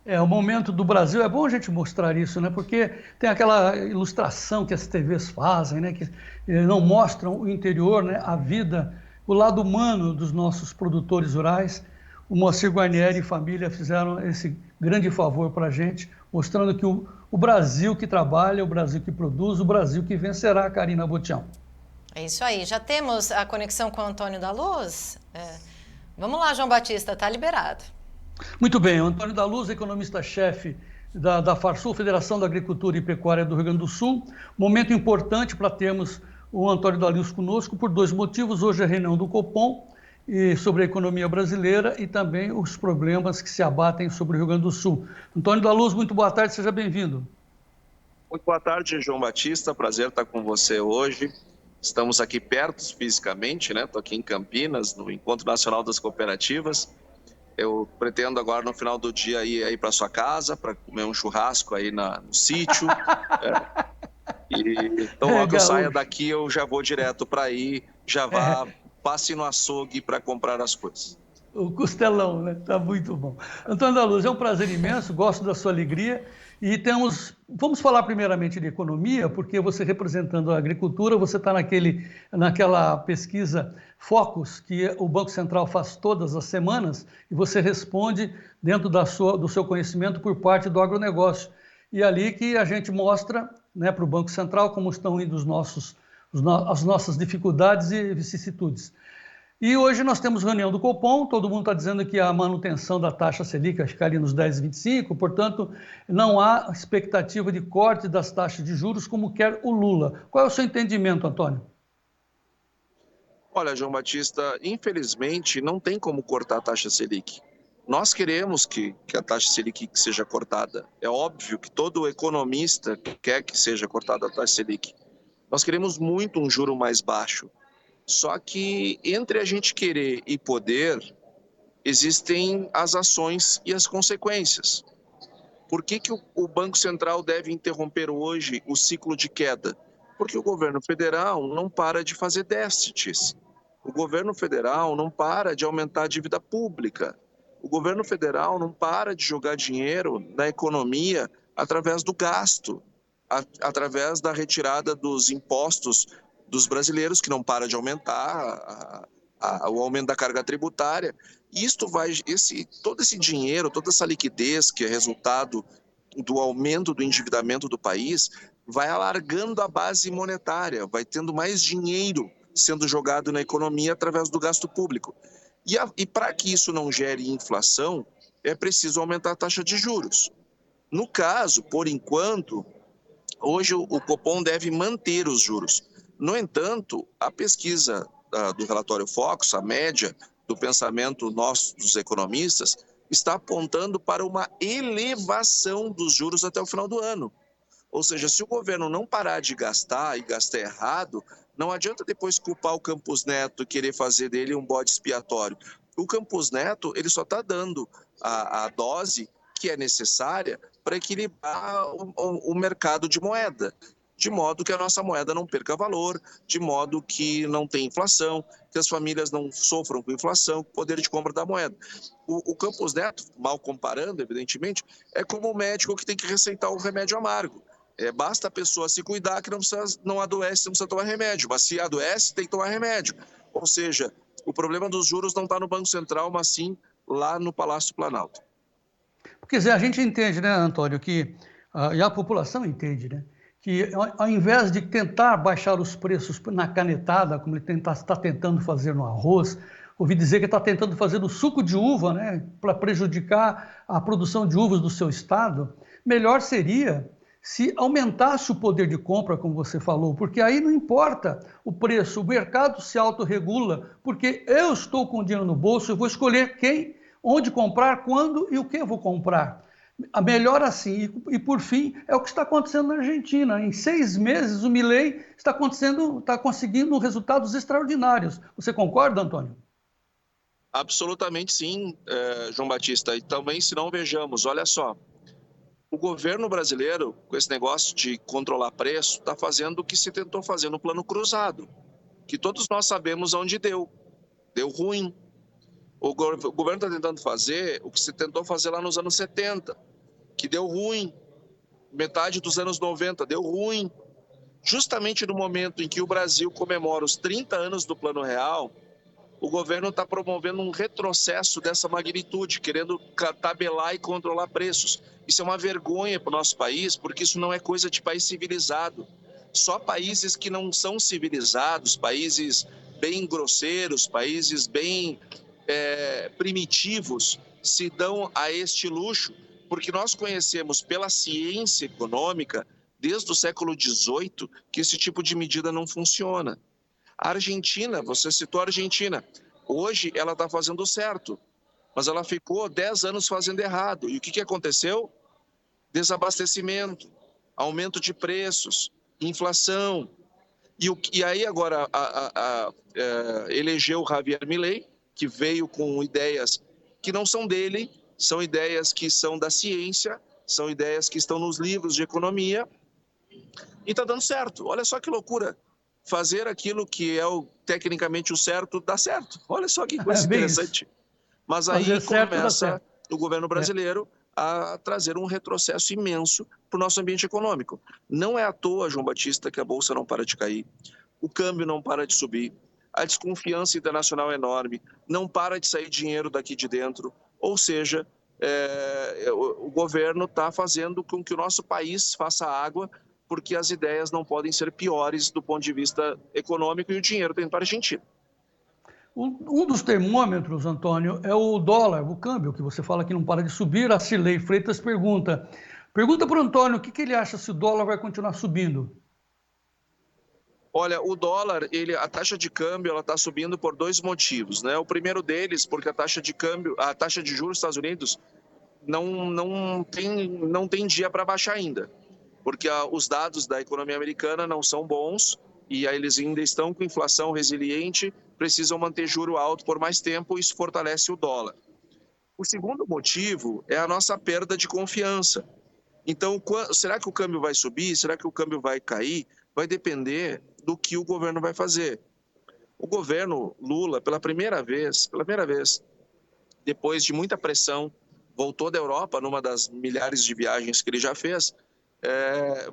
O momento do Brasil, é bom a gente mostrar isso, né? Porque tem aquela ilustração que as TVs fazem, né? Que não mostram o interior, né? A vida, o lado humano dos nossos produtores rurais. O Moacir Guarnieri e família fizeram esse grande favor para a gente, mostrando que o Brasil que trabalha, o Brasil que produz, o Brasil que vencerá, Karina Botião. É isso aí. Já temos a conexão com o Antônio da Luz? Vamos lá, João Batista, está liberado. Muito bem, o Antônio da Luz, economista-chefe da Farsul, Federação da Agricultura e Pecuária do Rio Grande do Sul. Momento importante para termos o Antônio da Luz conosco por dois motivos. Hoje é a reunião do Copom e sobre a economia brasileira e também os problemas que se abatem sobre o Rio Grande do Sul. Antônio da Luz, muito boa tarde, seja bem-vindo. Muito boa tarde, João Batista, prazer estar com você hoje. Estamos aqui perto fisicamente, né? Estou aqui em Campinas, no Encontro Nacional das Cooperativas. Eu pretendo agora, no final do dia, ir aí para sua casa, para comer um churrasco aí no sítio. Então, logo que eu saia daqui, eu já vou direto para aí, já passe no açougue para comprar as coisas. O costelão, né? Tá muito bom. Antônio da Luz, é um prazer imenso, gosto da sua alegria. E vamos falar primeiramente de economia, porque você representando a agricultura, você está naquela pesquisa Focus, que o Banco Central faz todas as semanas, e você responde dentro do seu conhecimento por parte do agronegócio. E é ali que a gente mostra, né, para o Banco Central como estão indo as nossas dificuldades e vicissitudes. E hoje nós temos reunião do Copom, todo mundo está dizendo que a manutenção da taxa Selic vai ficar ali nos 10,25, portanto, não há expectativa de corte das taxas de juros como quer o Lula. Qual é o seu entendimento, Antônio? Olha, João Batista, infelizmente não tem como cortar a taxa Selic. Nós queremos que a taxa Selic seja cortada. É óbvio que todo economista quer que seja cortada a taxa Selic. Nós queremos muito um juro mais baixo. Só que entre a gente querer e poder, existem as ações e as consequências. Por que o Banco Central deve interromper hoje o ciclo de queda? Porque o governo federal não para de fazer déficits. O governo federal não para de aumentar a dívida pública. O governo federal não para de jogar dinheiro na economia através do gasto, através da retirada dos impostos dos brasileiros, que não para de aumentar, o aumento da carga tributária. E todo esse dinheiro, toda essa liquidez que é resultado do aumento do endividamento do país, vai alargando a base monetária, vai tendo mais dinheiro sendo jogado na economia através do gasto público. E para que isso não gere inflação, é preciso aumentar a taxa de juros. No caso, por enquanto, hoje o Copom deve manter os juros. No entanto, a pesquisa do relatório Focus, a média do pensamento nosso, dos economistas, está apontando para uma elevação dos juros até o final do ano. Ou seja, se o governo não parar de gastar e gastar errado, não adianta depois culpar o Campos Neto e querer fazer dele um bode expiatório. O Campos Neto, ele só está dando a dose que é necessária para equilibrar o mercado de moeda, de modo que a nossa moeda não perca valor, de modo que não tenha inflação, que as famílias não sofram com inflação, com o poder de compra da moeda. O Campos Neto, mal comparando, evidentemente, é como o médico que tem que receitar um remédio amargo. Basta a pessoa se cuidar que não adoece, não precisa tomar remédio, mas se adoece, tem que tomar remédio. Ou seja, o problema dos juros não está no Banco Central, mas sim lá no Palácio Planalto. Quer dizer, a gente entende, né, Antônio, e a população entende, né, que ao invés de tentar baixar os preços na canetada, como ele está tentando fazer no arroz, ouvi dizer que está tentando fazer no suco de uva, né, para prejudicar a produção de uvas do seu estado, melhor seria se aumentasse o poder de compra, como você falou, porque aí não importa o preço, o mercado se autorregula, porque eu estou com dinheiro no bolso, eu vou escolher quem, onde comprar, quando e o que eu vou comprar. Melhor assim. E por fim, é o que está acontecendo na Argentina. Em 6 meses, o Milei está conseguindo resultados extraordinários. Você concorda, Antônio? Absolutamente sim, João Batista. E também, se não vejamos, olha só, o governo brasileiro, com esse negócio de controlar preço, está fazendo o que se tentou fazer no Plano Cruzado, que todos nós sabemos onde deu. Deu ruim. O governo está tentando fazer o que se tentou fazer lá nos anos 70, que deu ruim. Metade dos anos 90 deu ruim. Justamente no momento em que o Brasil comemora os 30 anos do Plano Real, o governo está promovendo um retrocesso dessa magnitude, querendo tabelar e controlar preços. Isso é uma vergonha para o nosso país, porque isso não é coisa de país civilizado. Só países que não são civilizados, países bem grosseiros, países bem primitivos, se dão a este luxo, porque nós conhecemos pela ciência econômica, desde o século XVIII, que esse tipo de medida não funciona. A Argentina, você citou a Argentina, hoje ela está fazendo certo, mas ela ficou 10 anos fazendo errado. E o que aconteceu? Desabastecimento, aumento de preços, inflação. E aí agora elegeu o Javier Milei, que veio com ideias que não são dele, são ideias que são da ciência, são ideias que estão nos livros de economia, e está dando certo. Olha só que loucura. Fazer aquilo que é tecnicamente o certo, dá certo. Olha só que coisa interessante. Mas aí começa o governo brasileiro a trazer um retrocesso imenso para o nosso ambiente econômico. Não é à toa, João Batista, que a Bolsa não para de cair, o câmbio não para de subir, a desconfiança internacional é enorme, não para de sair dinheiro daqui de dentro. Ou seja, o governo está fazendo com que o nosso país faça água, porque as ideias não podem ser piores do ponto de vista econômico e o dinheiro tem para a Argentina. Um dos termômetros, Antônio, é o dólar, o câmbio, que você fala que não para de subir. A Cirlei Freitas pergunta para o Antônio o que ele acha se o dólar vai continuar subindo. Olha, o dólar, a taxa de câmbio, ela está subindo por dois motivos, né? O primeiro deles, porque a taxa de juros dos Estados Unidos não tem dia para baixar ainda, porque os dados da economia americana não são bons e aí eles ainda estão com inflação resiliente, precisam manter juro alto por mais tempo, e isso fortalece o dólar. O segundo motivo é a nossa perda de confiança. Então, será que o câmbio vai subir? Será que o câmbio vai cair? Vai depender do que o governo vai fazer. O governo Lula, pela primeira vez, depois de muita pressão, voltou da Europa, numa das milhares de viagens que ele já fez,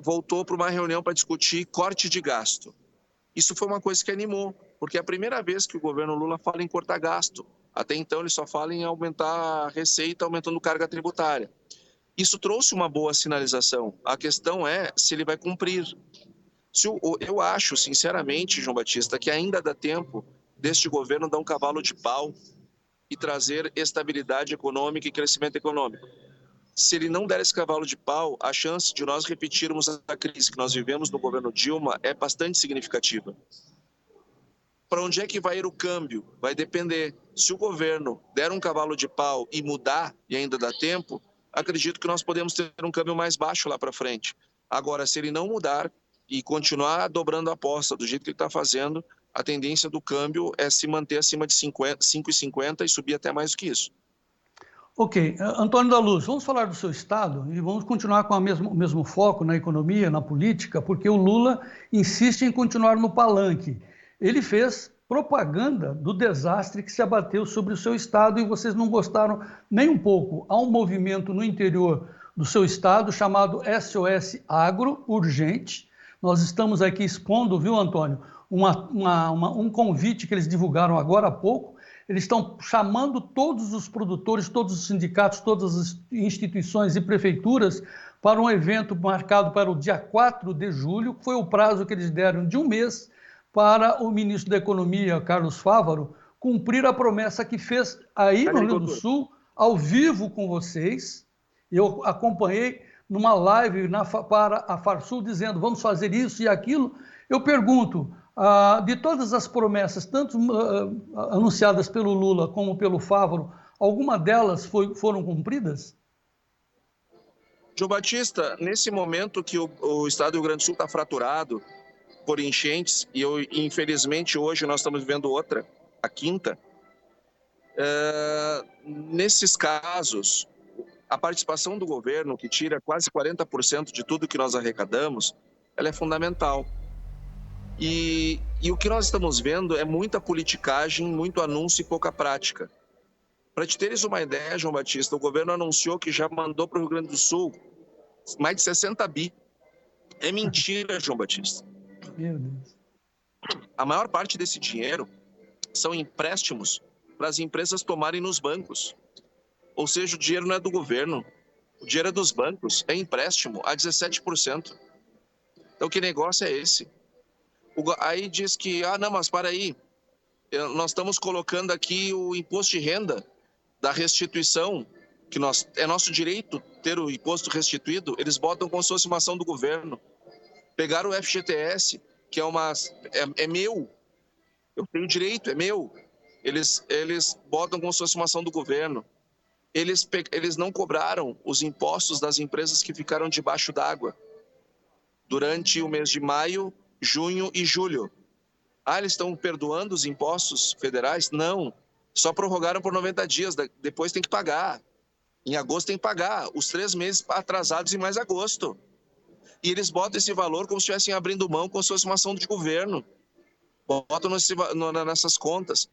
voltou para uma reunião para discutir corte de gasto. Isso foi uma coisa que animou, porque é a primeira vez que o governo Lula fala em cortar gasto. Até então ele só fala em aumentar a receita, aumentando carga tributária. Isso trouxe uma boa sinalização. A questão é se ele vai cumprir. Eu acho, sinceramente, João Batista, que ainda dá tempo deste governo dar um cavalo de pau e trazer estabilidade econômica e crescimento econômico. Se ele não der esse cavalo de pau, a chance de nós repetirmos a crise que nós vivemos no governo Dilma é bastante significativa. Para onde é que vai ir o câmbio? Vai depender. Se o governo der um cavalo de pau e mudar, e ainda dá tempo, acredito que nós podemos ter um câmbio mais baixo lá para frente. Agora, se ele não mudar e continuar dobrando a aposta do jeito que ele está fazendo, a tendência do câmbio é se manter acima de 5,50 e subir até mais do que isso. Ok. Antônio da Luz, vamos falar do seu estado e vamos continuar com o mesmo foco na economia, na política, porque o Lula insiste em continuar no palanque. Ele fez propaganda do desastre que se abateu sobre o seu estado e vocês não gostaram nem um pouco. Há um movimento no interior do seu estado chamado SOS Agro Urgente. Nós estamos aqui expondo, viu, Antônio, um convite que eles divulgaram agora há pouco. Eles estão chamando todos os produtores, todos os sindicatos, todas as instituições e prefeituras para um evento marcado para o dia 4 de julho, que foi o prazo que eles deram de um mês para o ministro da Economia, Carlos Fávaro, cumprir a promessa que fez aí no Rio Grande do Sul, ao vivo com vocês. Eu acompanhei numa live para a Farsul dizendo vamos fazer isso e aquilo. Eu pergunto, de todas as promessas, tanto anunciadas pelo Lula como pelo Fávaro, alguma delas foram cumpridas? João Batista, nesse momento que o estado do Rio Grande do Sul está fraturado por enchentes, e infelizmente hoje nós estamos vivendo outra, a quinta, Nesses casos, a participação do governo, que tira quase 40% de tudo que nós arrecadamos, ela é fundamental. E o que nós estamos vendo é muita politicagem, muito anúncio e pouca prática. Para te teres uma ideia, João Batista, o governo anunciou que já mandou para o Rio Grande do Sul mais de 60 bi. É mentira, João Batista. Meu Deus. A maior parte desse dinheiro são empréstimos para as empresas tomarem nos bancos. Ou seja, o dinheiro não é do governo, o dinheiro é dos bancos, é empréstimo a 17%. Então, que negócio é esse? Aí diz que, não, mas para aí, nós estamos colocando aqui o imposto de renda da restituição, que é nosso direito ter o imposto restituído, eles botam como se fosse uma ação do governo. Pegaram o FGTS, que é meu, eu tenho direito, é meu. Eles botam como se fosse uma ação do governo. Eles não cobraram os impostos das empresas que ficaram debaixo d'água durante o mês de maio, junho e julho. Eles estão perdoando os impostos federais? Não. Só prorrogaram por 90 dias, depois tem que pagar. Em agosto tem que pagar, os 3 meses atrasados em mais agosto. E eles botam esse valor como se estivessem abrindo mão, como se fosse uma ação de governo. Botam nessas contas.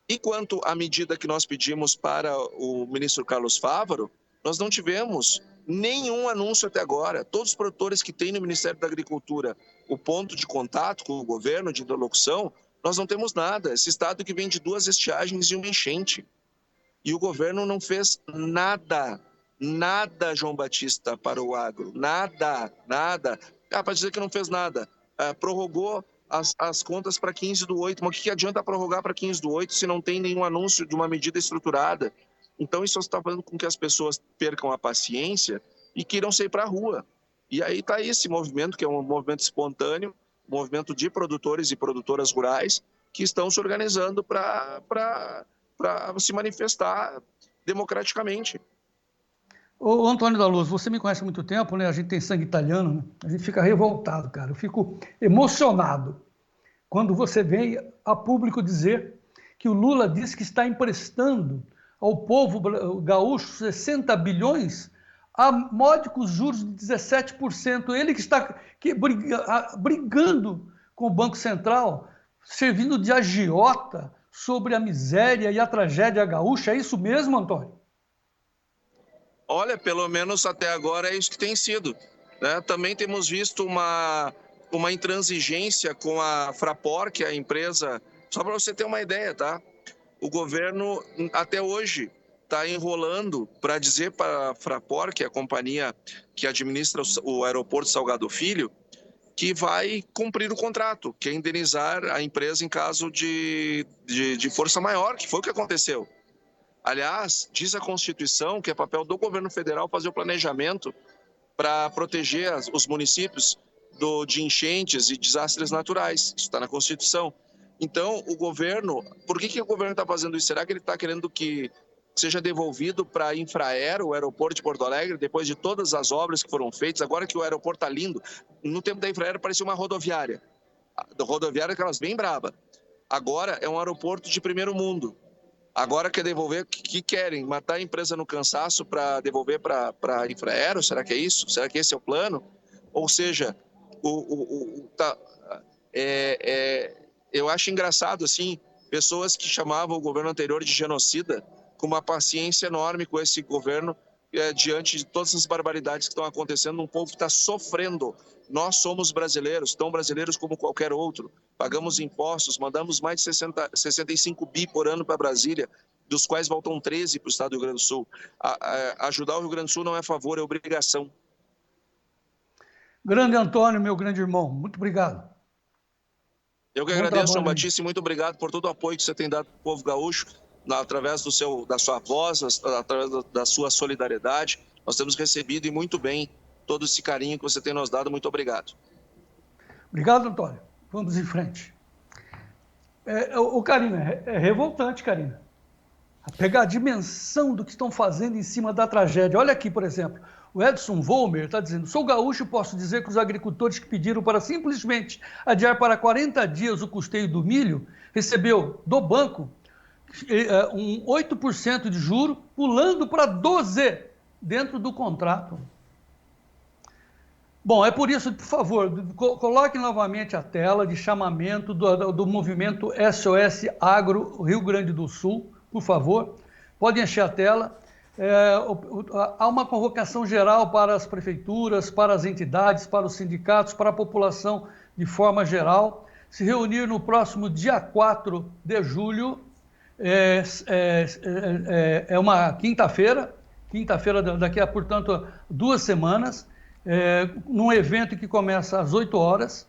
E quanto à medida que nós pedimos para o ministro Carlos Fávaro, nós não tivemos nenhum anúncio até agora. Todos os produtores que têm no Ministério da Agricultura o ponto de contato com o governo, de interlocução, nós não temos nada. Esse estado que vem de 2 estiagens e uma enchente. E o governo não fez nada, João Batista, para o agro. Nada. Para dizer que não fez nada. Prorrogou as contas para 15/8. Mas o que adianta prorrogar para 15/8 se não tem nenhum anúncio de uma medida estruturada? Então isso está fazendo com que as pessoas percam a paciência e queiram sair para a rua. E aí está esse movimento, que é um movimento espontâneo, um movimento de produtores e produtoras rurais que estão se organizando para se manifestar democraticamente. Ô, Antônio da Luz, você me conhece há muito tempo, né? A gente tem sangue italiano, né? A gente fica revoltado, cara. Eu fico emocionado quando você vem a público dizer que o Lula disse que está emprestando ao povo gaúcho 60 bilhões a módicos juros de 17%. Ele que está brigando com o Banco Central, servindo de agiota sobre a miséria e a tragédia gaúcha. É isso mesmo, Antônio? Olha, pelo menos até agora é isso que tem sido, né? Também temos visto uma intransigência com a Fraport, que é a empresa... Só para você ter uma ideia, tá? O governo, até hoje, está enrolando para dizer para a Fraport, que é a companhia que administra o aeroporto Salgado Filho, que vai cumprir o contrato, que é indenizar a empresa em caso de força maior, que foi o que aconteceu. Aliás, diz a Constituição que é papel do governo federal fazer o planejamento para proteger os municípios de enchentes e desastres naturais. Isso está na Constituição. Então, o governo... Por que o governo está fazendo isso? Será que ele está querendo que seja devolvido para a Infraero, o aeroporto de Porto Alegre, depois de todas as obras que foram feitas? Agora que o aeroporto está lindo. No tempo da Infraero parecia uma rodoviária. A rodoviária aquelas bem braba. Agora é um aeroporto de primeiro mundo. Agora quer devolver, o que querem? Matar a empresa no cansaço para devolver para a Infraero? Será que é isso? Será que esse é o plano? Ou seja, eu acho engraçado, assim, pessoas que chamavam o governo anterior de genocida, com uma paciência enorme com esse governo, diante de todas as barbaridades que estão acontecendo, um povo que está sofrendo. Nós somos brasileiros, tão brasileiros como qualquer outro. Pagamos impostos, mandamos mais de 65 bi por ano para Brasília, dos quais voltam 13 para o estado do Rio Grande do Sul. Ajudar o Rio Grande do Sul não é favor, é obrigação. Grande Antônio, meu grande irmão, muito obrigado. Eu que agradeço, João Batista, e muito obrigado por todo o apoio que você tem dado para o povo gaúcho, através da sua voz, através da sua solidariedade. Nós temos recebido, e muito bem, todo esse carinho que você tem nos dado. Muito obrigado. Obrigado, Antônio. Vamos em frente. Karina, é revoltante, Karina. Pegar a dimensão do que estão fazendo em cima da tragédia. Olha aqui, por exemplo, o Edson Volmer está dizendo: sou gaúcho e posso dizer que os agricultores que pediram para simplesmente adiar para 40 dias o custeio do milho recebeu do banco um 8% de juro, pulando para 12% dentro do contrato. Bom, é por isso, por favor, coloque novamente a tela de chamamento do movimento SOS Agro Rio Grande do Sul, por favor. Pode encher a tela. Há uma convocação geral para as prefeituras, para as entidades, para os sindicatos, para a população de forma geral. Se reunir no próximo dia 4 de julho, é uma quinta-feira, daqui a, portanto, 2 semanas, num evento que começa às 8 horas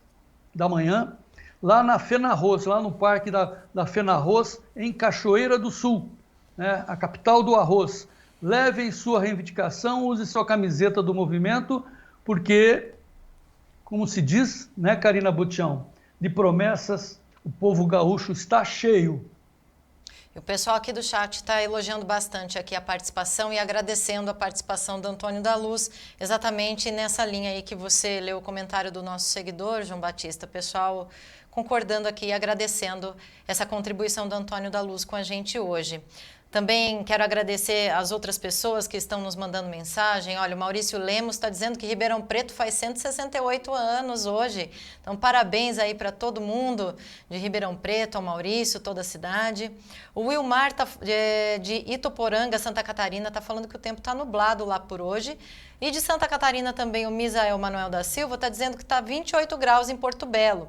da manhã, lá na Fenarroz, lá no parque da Fenarroz, em Cachoeira do Sul, né, a capital do arroz. Levem sua reivindicação, use sua camiseta do movimento, porque, como se diz, né, Karina Botião, de promessas, o povo gaúcho está cheio. E o pessoal aqui do chat está elogiando bastante aqui a participação e agradecendo a participação do Antônio da Luz, exatamente nessa linha aí que você leu o comentário do nosso seguidor, João Batista. Pessoal concordando aqui e agradecendo essa contribuição do Antônio da Luz com a gente hoje. Também quero agradecer as outras pessoas que estão nos mandando mensagem. Olha, o Maurício Lemos está dizendo que Ribeirão Preto faz 168 anos hoje. Então, parabéns aí para todo mundo de Ribeirão Preto, ao Maurício, toda a cidade. O Wilmar de Itoporanga, Santa Catarina, está falando que o tempo está nublado lá por hoje. E de Santa Catarina também o Misael Manuel da Silva está dizendo que está 28 graus em Porto Belo.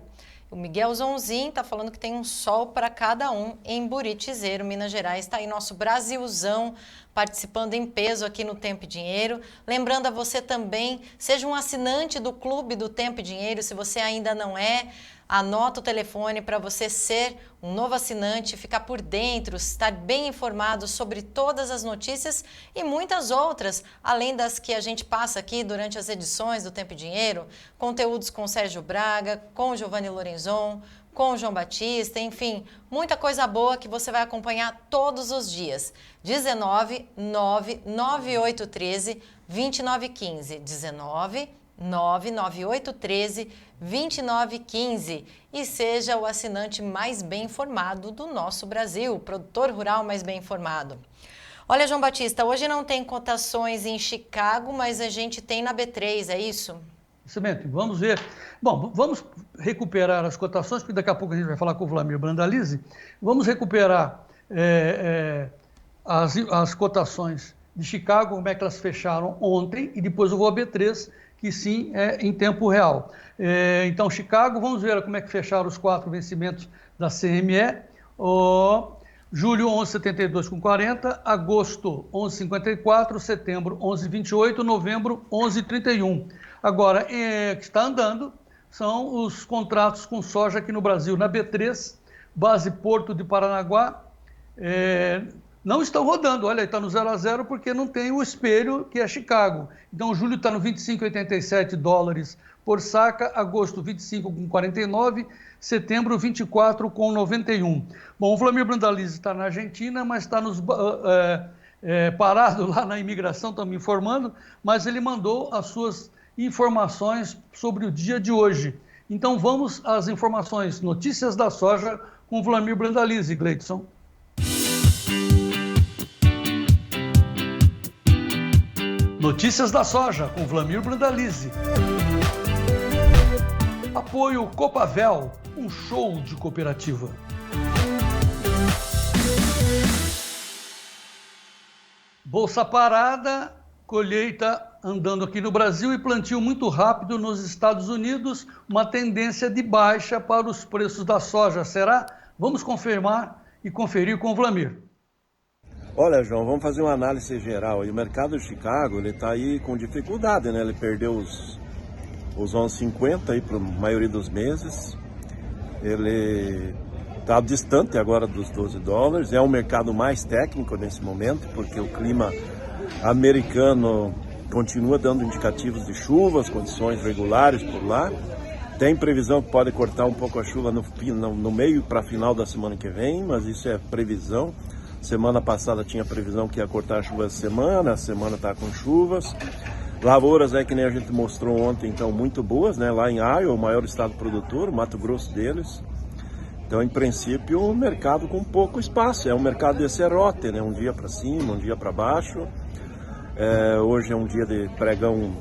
O Miguel Zonzin está falando que tem um sol para cada um em Buritizeiro, Minas Gerais. Está aí nosso Brasilzão participando em peso aqui no Tempo e Dinheiro. Lembrando a você também, seja um assinante do Clube do Tempo e Dinheiro. Se você ainda não é, anota o telefone para você ser um novo assinante, ficar por dentro, estar bem informado sobre todas as notícias e muitas outras, além das que a gente passa aqui durante as edições do Tempo e Dinheiro, conteúdos com Sérgio Braga, com Giovanni Lorenzon, com João Batista, enfim, muita coisa boa que você vai acompanhar todos os dias. 19 99813 2915, 19 99813 2915 e seja o assinante mais bem informado do nosso Brasil, o produtor rural mais bem informado. Olha, João Batista, hoje não tem cotações em Chicago, mas a gente tem na B3, é isso? Excelente, vamos ver. Bom, vamos recuperar as cotações, porque daqui a pouco a gente vai falar com o Vlamir Brandalize. Vamos recuperar as cotações de Chicago, como é que elas fecharam ontem, e depois eu vou a B3, que sim é em tempo real. Então, Chicago, vamos ver como é que fecharam os 4 vencimentos da CME. Julho, 11,72,40, agosto, 11,54, setembro, 11,28, novembro, 11,31. Agora, que está andando são os contratos com soja aqui no Brasil. Na B3, base Porto de Paranaguá, não estão rodando, olha, está no 0 a 0 porque não tem o espelho que é Chicago. Então, julho está no 25,87 dólares por saca, agosto 25,49, setembro 24,91. Bom, o Vlamir Brandalize está na Argentina, mas está parado lá na imigração, estão me informando, mas ele mandou as suas informações sobre o dia de hoje. Então, vamos às informações, notícias da soja com o Vlamir Brandalize, Gleidson. Notícias da soja com Vlamir Brandalize. Apoio Copavel, um show de cooperativa. Bolsa parada, colheita andando aqui no Brasil e plantio muito rápido nos Estados Unidos, uma tendência de baixa para os preços da soja. Será? Vamos confirmar e conferir com o Vlamir. Olha, João, vamos fazer uma análise geral. E o mercado de Chicago, ele está aí com dificuldade, né? Ele perdeu os 11,50 aí para a maioria dos meses. Ele está distante agora dos 12 dólares. É um mercado mais técnico nesse momento, porque o clima americano continua dando indicativos de chuvas, condições regulares por lá. Tem previsão que pode cortar um pouco a chuva no meio para final da semana que vem, mas isso é previsão. Semana passada tinha previsão que ia cortar a chuva essa semana, a semana está com chuvas. Lavouras que nem a gente mostrou ontem, então muito boas, né? Lá em Iowa, o maior estado produtor, o Mato Grosso deles. Então, em princípio, o mercado com pouco espaço. É um mercado de serrote, né? Um dia para cima, um dia para baixo. Hoje é um dia de pregão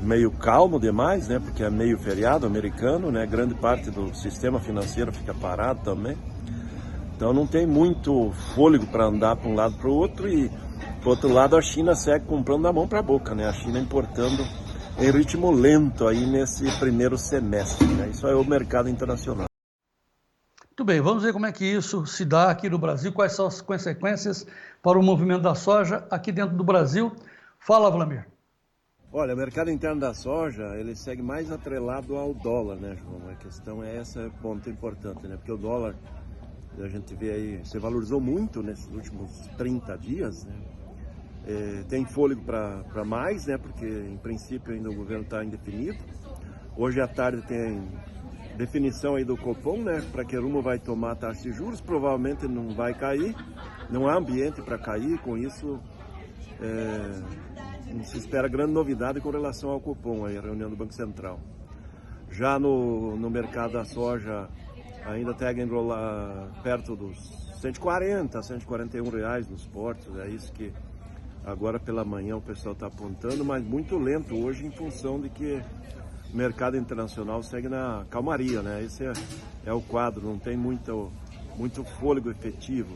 meio calmo demais, né? Porque é meio feriado americano, né? Grande parte do sistema financeiro fica parado também. Então não tem muito fôlego para andar para um lado para o outro e, por outro lado, a China segue comprando da mão para a boca, né? A China importando em ritmo lento aí nesse primeiro semestre, né? Isso é o mercado internacional. Muito bem, vamos ver como é que isso se dá aqui no Brasil, quais são as consequências para o movimento da soja aqui dentro do Brasil. Fala, Vlamir. Olha, o mercado interno da soja, ele segue mais atrelado ao dólar, né, João? A questão é essa, é ponto importante, né? Porque o dólar, a gente vê aí, se valorizou muito nesses últimos 30 dias, né? Tem fôlego para mais, né? Porque, em princípio, ainda o governo está indefinido. Hoje à tarde tem definição aí do Copom, né? Para que rumo vai tomar a taxa de juros, provavelmente não vai cair, não há ambiente para cair, com isso não se espera grande novidade com relação ao Copom, aí, a reunião do Banco Central. Já no mercado da soja, ainda tem que enrolar perto dos 140, 141 reais nos portos, é isso que agora pela manhã o pessoal está apontando, mas muito lento hoje em função de que o mercado internacional segue na calmaria, né? Esse é o quadro, não tem muito fôlego efetivo,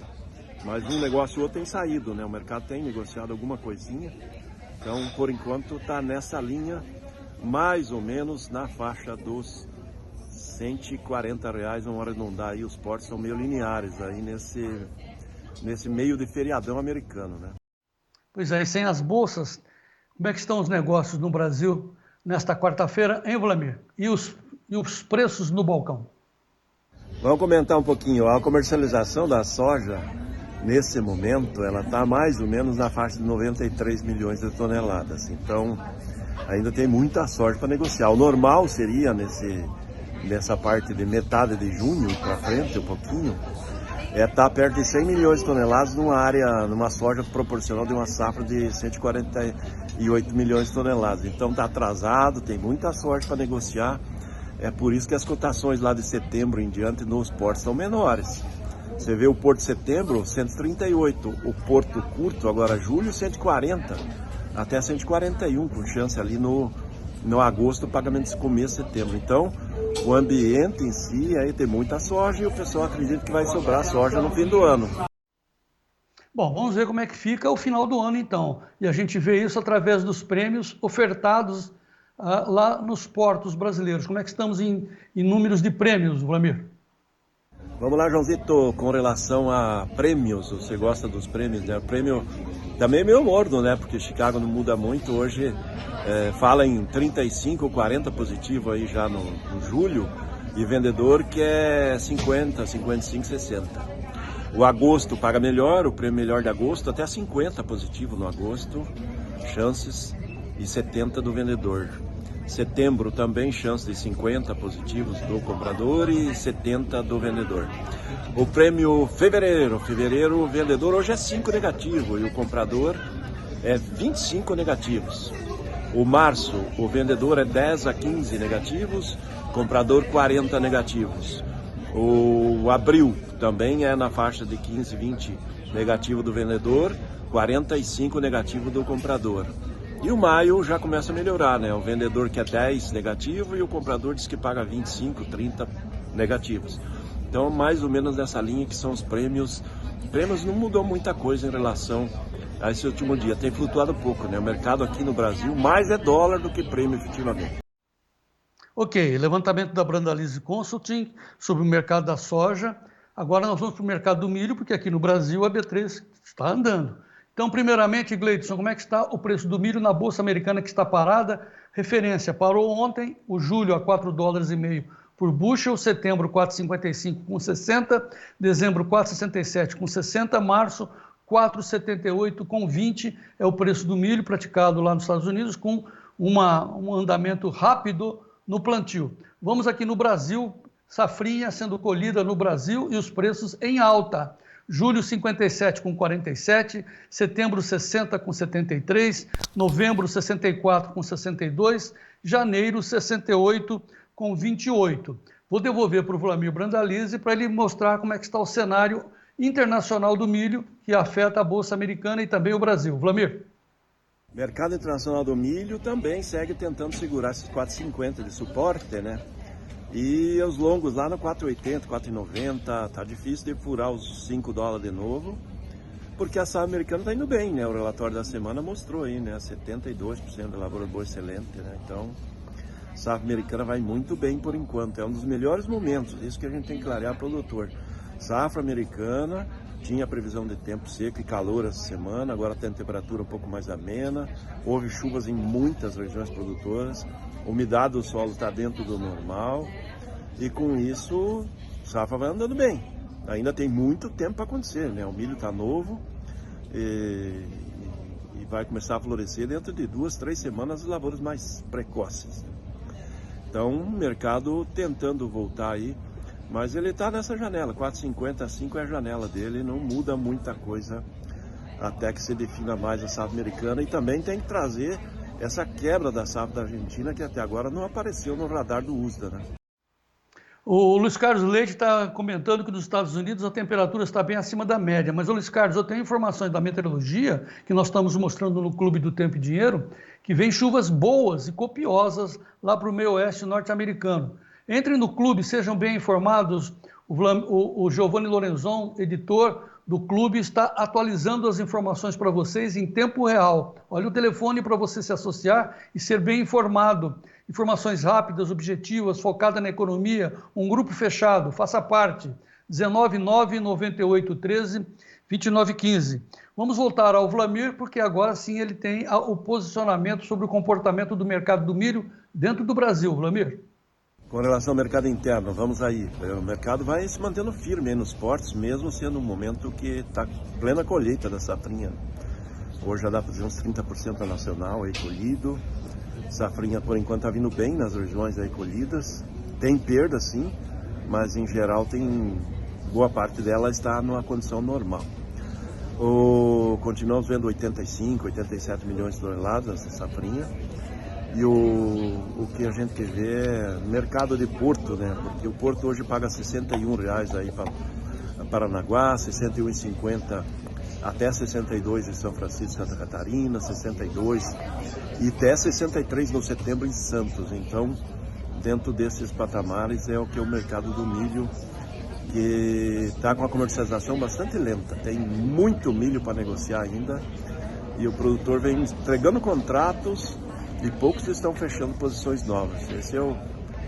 mas um negócio ou outro tem saído, né? O mercado tem negociado alguma coisinha, então por enquanto está nessa linha, mais ou menos na faixa dos 140 reais, vamos arredondar aí, os portos são meio lineares aí nesse meio de feriadão americano, né? Pois é, e sem as bolsas, como é que estão os negócios no Brasil nesta quarta-feira, hein, Vlamir? E os preços no balcão? Vamos comentar um pouquinho. A comercialização da soja, nesse momento, ela está mais ou menos na faixa de 93 milhões de toneladas. Então, ainda tem muita soja para negociar. O normal seria, nessa parte de metade de junho para frente, um pouquinho, tá perto de 100 milhões de toneladas numa soja proporcional de uma safra de 148 milhões de toneladas. Então está atrasado, tem muita soja para negociar. É por isso que as cotações lá de setembro em diante nos portos são menores. Você vê o Porto de Setembro, 138, o Porto Curto, agora julho, 140, até 141, com chance ali no agosto, o pagamento de começo de setembro. Então, o ambiente em si, aí tem muita soja e o pessoal acredita que vai sobrar soja no fim do ano. Bom, vamos ver como é que fica o final do ano então. E a gente vê isso através dos prêmios ofertados lá nos portos brasileiros. Como é que estamos em números de prêmios, Vlamir? Vamos lá, Joãozito, com relação a prêmios, você gosta dos prêmios, né? O prêmio também é meio morno, né? Porque Chicago não muda muito, hoje fala em 35 ou 40 positivo aí já no julho, e vendedor que é 50, 55, 60. O agosto paga melhor, o prêmio melhor de agosto, até 50 positivo no agosto, chances, e 70 do vendedor. Setembro também chance de 50 positivos do comprador e 70 do vendedor. O prêmio fevereiro, o vendedor hoje é 5 negativo e o comprador é 25 negativos. O março, o vendedor é 10 a 15 negativos, comprador 40 negativos. O abril também é na faixa de 15, 20 negativo do vendedor, 45 negativo do comprador. E o maio já começa a melhorar, né? O vendedor que é 10 negativo e o comprador diz que paga 25, 30 negativos. Então, mais ou menos nessa linha que são os prêmios. Prêmios não mudou muita coisa em relação a esse último dia. Tem flutuado pouco, né? O mercado aqui no Brasil mais é dólar do que prêmio efetivamente. Ok, levantamento da Brandalize Consulting sobre o mercado da soja. Agora nós vamos para o mercado do milho, porque aqui no Brasil a B3 está andando. Então, primeiramente, Gleidson, como é que está o preço do milho na Bolsa Americana que está parada? Referência, parou ontem, o julho a $4,5 por bushel, setembro 4,55,60, dezembro 4,67,60, março 4,78,20 é o preço do milho praticado lá nos Estados Unidos com um andamento rápido no plantio. Vamos aqui no Brasil, safrinha sendo colhida no Brasil e os preços em alta. Julho 57,47, setembro 60,73, novembro 64,62, janeiro 68,28. Vou devolver para o Vlamir Brandalize para ele mostrar como é que está o cenário internacional do milho, que afeta a Bolsa Americana e também o Brasil. Vlamir. Mercado internacional do milho também segue tentando segurar esses 4,50 de suporte, né? E os longos lá no 4,80, 4,90, tá difícil de furar os 5 dólares de novo, porque a safra americana tá indo bem, né? O relatório da semana mostrou aí, né? 72% da lavoura boa excelente, né? Então, a safra americana vai muito bem por enquanto, é um dos melhores momentos, isso que a gente tem que clarear para o produtor. Safra americana, tinha previsão de tempo seco e calor essa semana, agora tem temperatura um pouco mais amena, houve chuvas em muitas regiões produtoras, a umidade do solo está dentro do normal e com isso a safra vai andando bem. Ainda tem muito tempo para acontecer, né? O milho está novo e vai começar a florescer dentro de 2, 3 semanas as lavouras mais precoces. Então o mercado tentando voltar aí, mas ele está nessa janela, 4,50 a 5 é a janela dele, não muda muita coisa até que se defina mais a safra americana e também tem que trazer essa quebra da safra da Argentina que até agora não apareceu no radar do USDA, né? O Luiz Carlos Leite está comentando que nos Estados Unidos a temperatura está bem acima da média, mas, Luiz Carlos, eu tenho informações da meteorologia, que nós estamos mostrando no Clube do Tempo e Dinheiro, que vem chuvas boas e copiosas lá para o meio oeste norte-americano. Entrem no clube, sejam bem informados, o Giovanni Lorenzon, editor do clube, está atualizando as informações para vocês em tempo real. Olha o telefone para você se associar e ser bem informado. Informações rápidas, objetivas, focadas na economia, um grupo fechado, faça parte, 199-9813-2915. Vamos voltar ao Vlamir, porque agora sim ele tem o posicionamento sobre o comportamento do mercado do milho dentro do Brasil. Vlamir. Com relação ao mercado interno, vamos aí. O mercado vai se mantendo firme aí nos portos, mesmo sendo um momento que está plena colheita da safrinha. Hoje já dá para dizer uns 30% nacional aí colhido. Safrinha, por enquanto, está vindo bem nas regiões aí colhidas. Tem perda, sim, mas em geral boa parte dela está numa condição normal. Continuamos vendo 85, 87 milhões de toneladas de safrinha. E o que a gente quer ver é mercado de porto, né? Porque o porto hoje paga R$ 61 aí para Paranaguá, R$ 61,50 até 62 em São Francisco, Santa Catarina, 62 e até 63 no setembro em Santos. Então, dentro desses patamares é o que é o mercado do milho, que está com uma comercialização bastante lenta. Tem muito milho para negociar ainda e o produtor vem entregando contratos e poucos estão fechando posições novas. Esse é o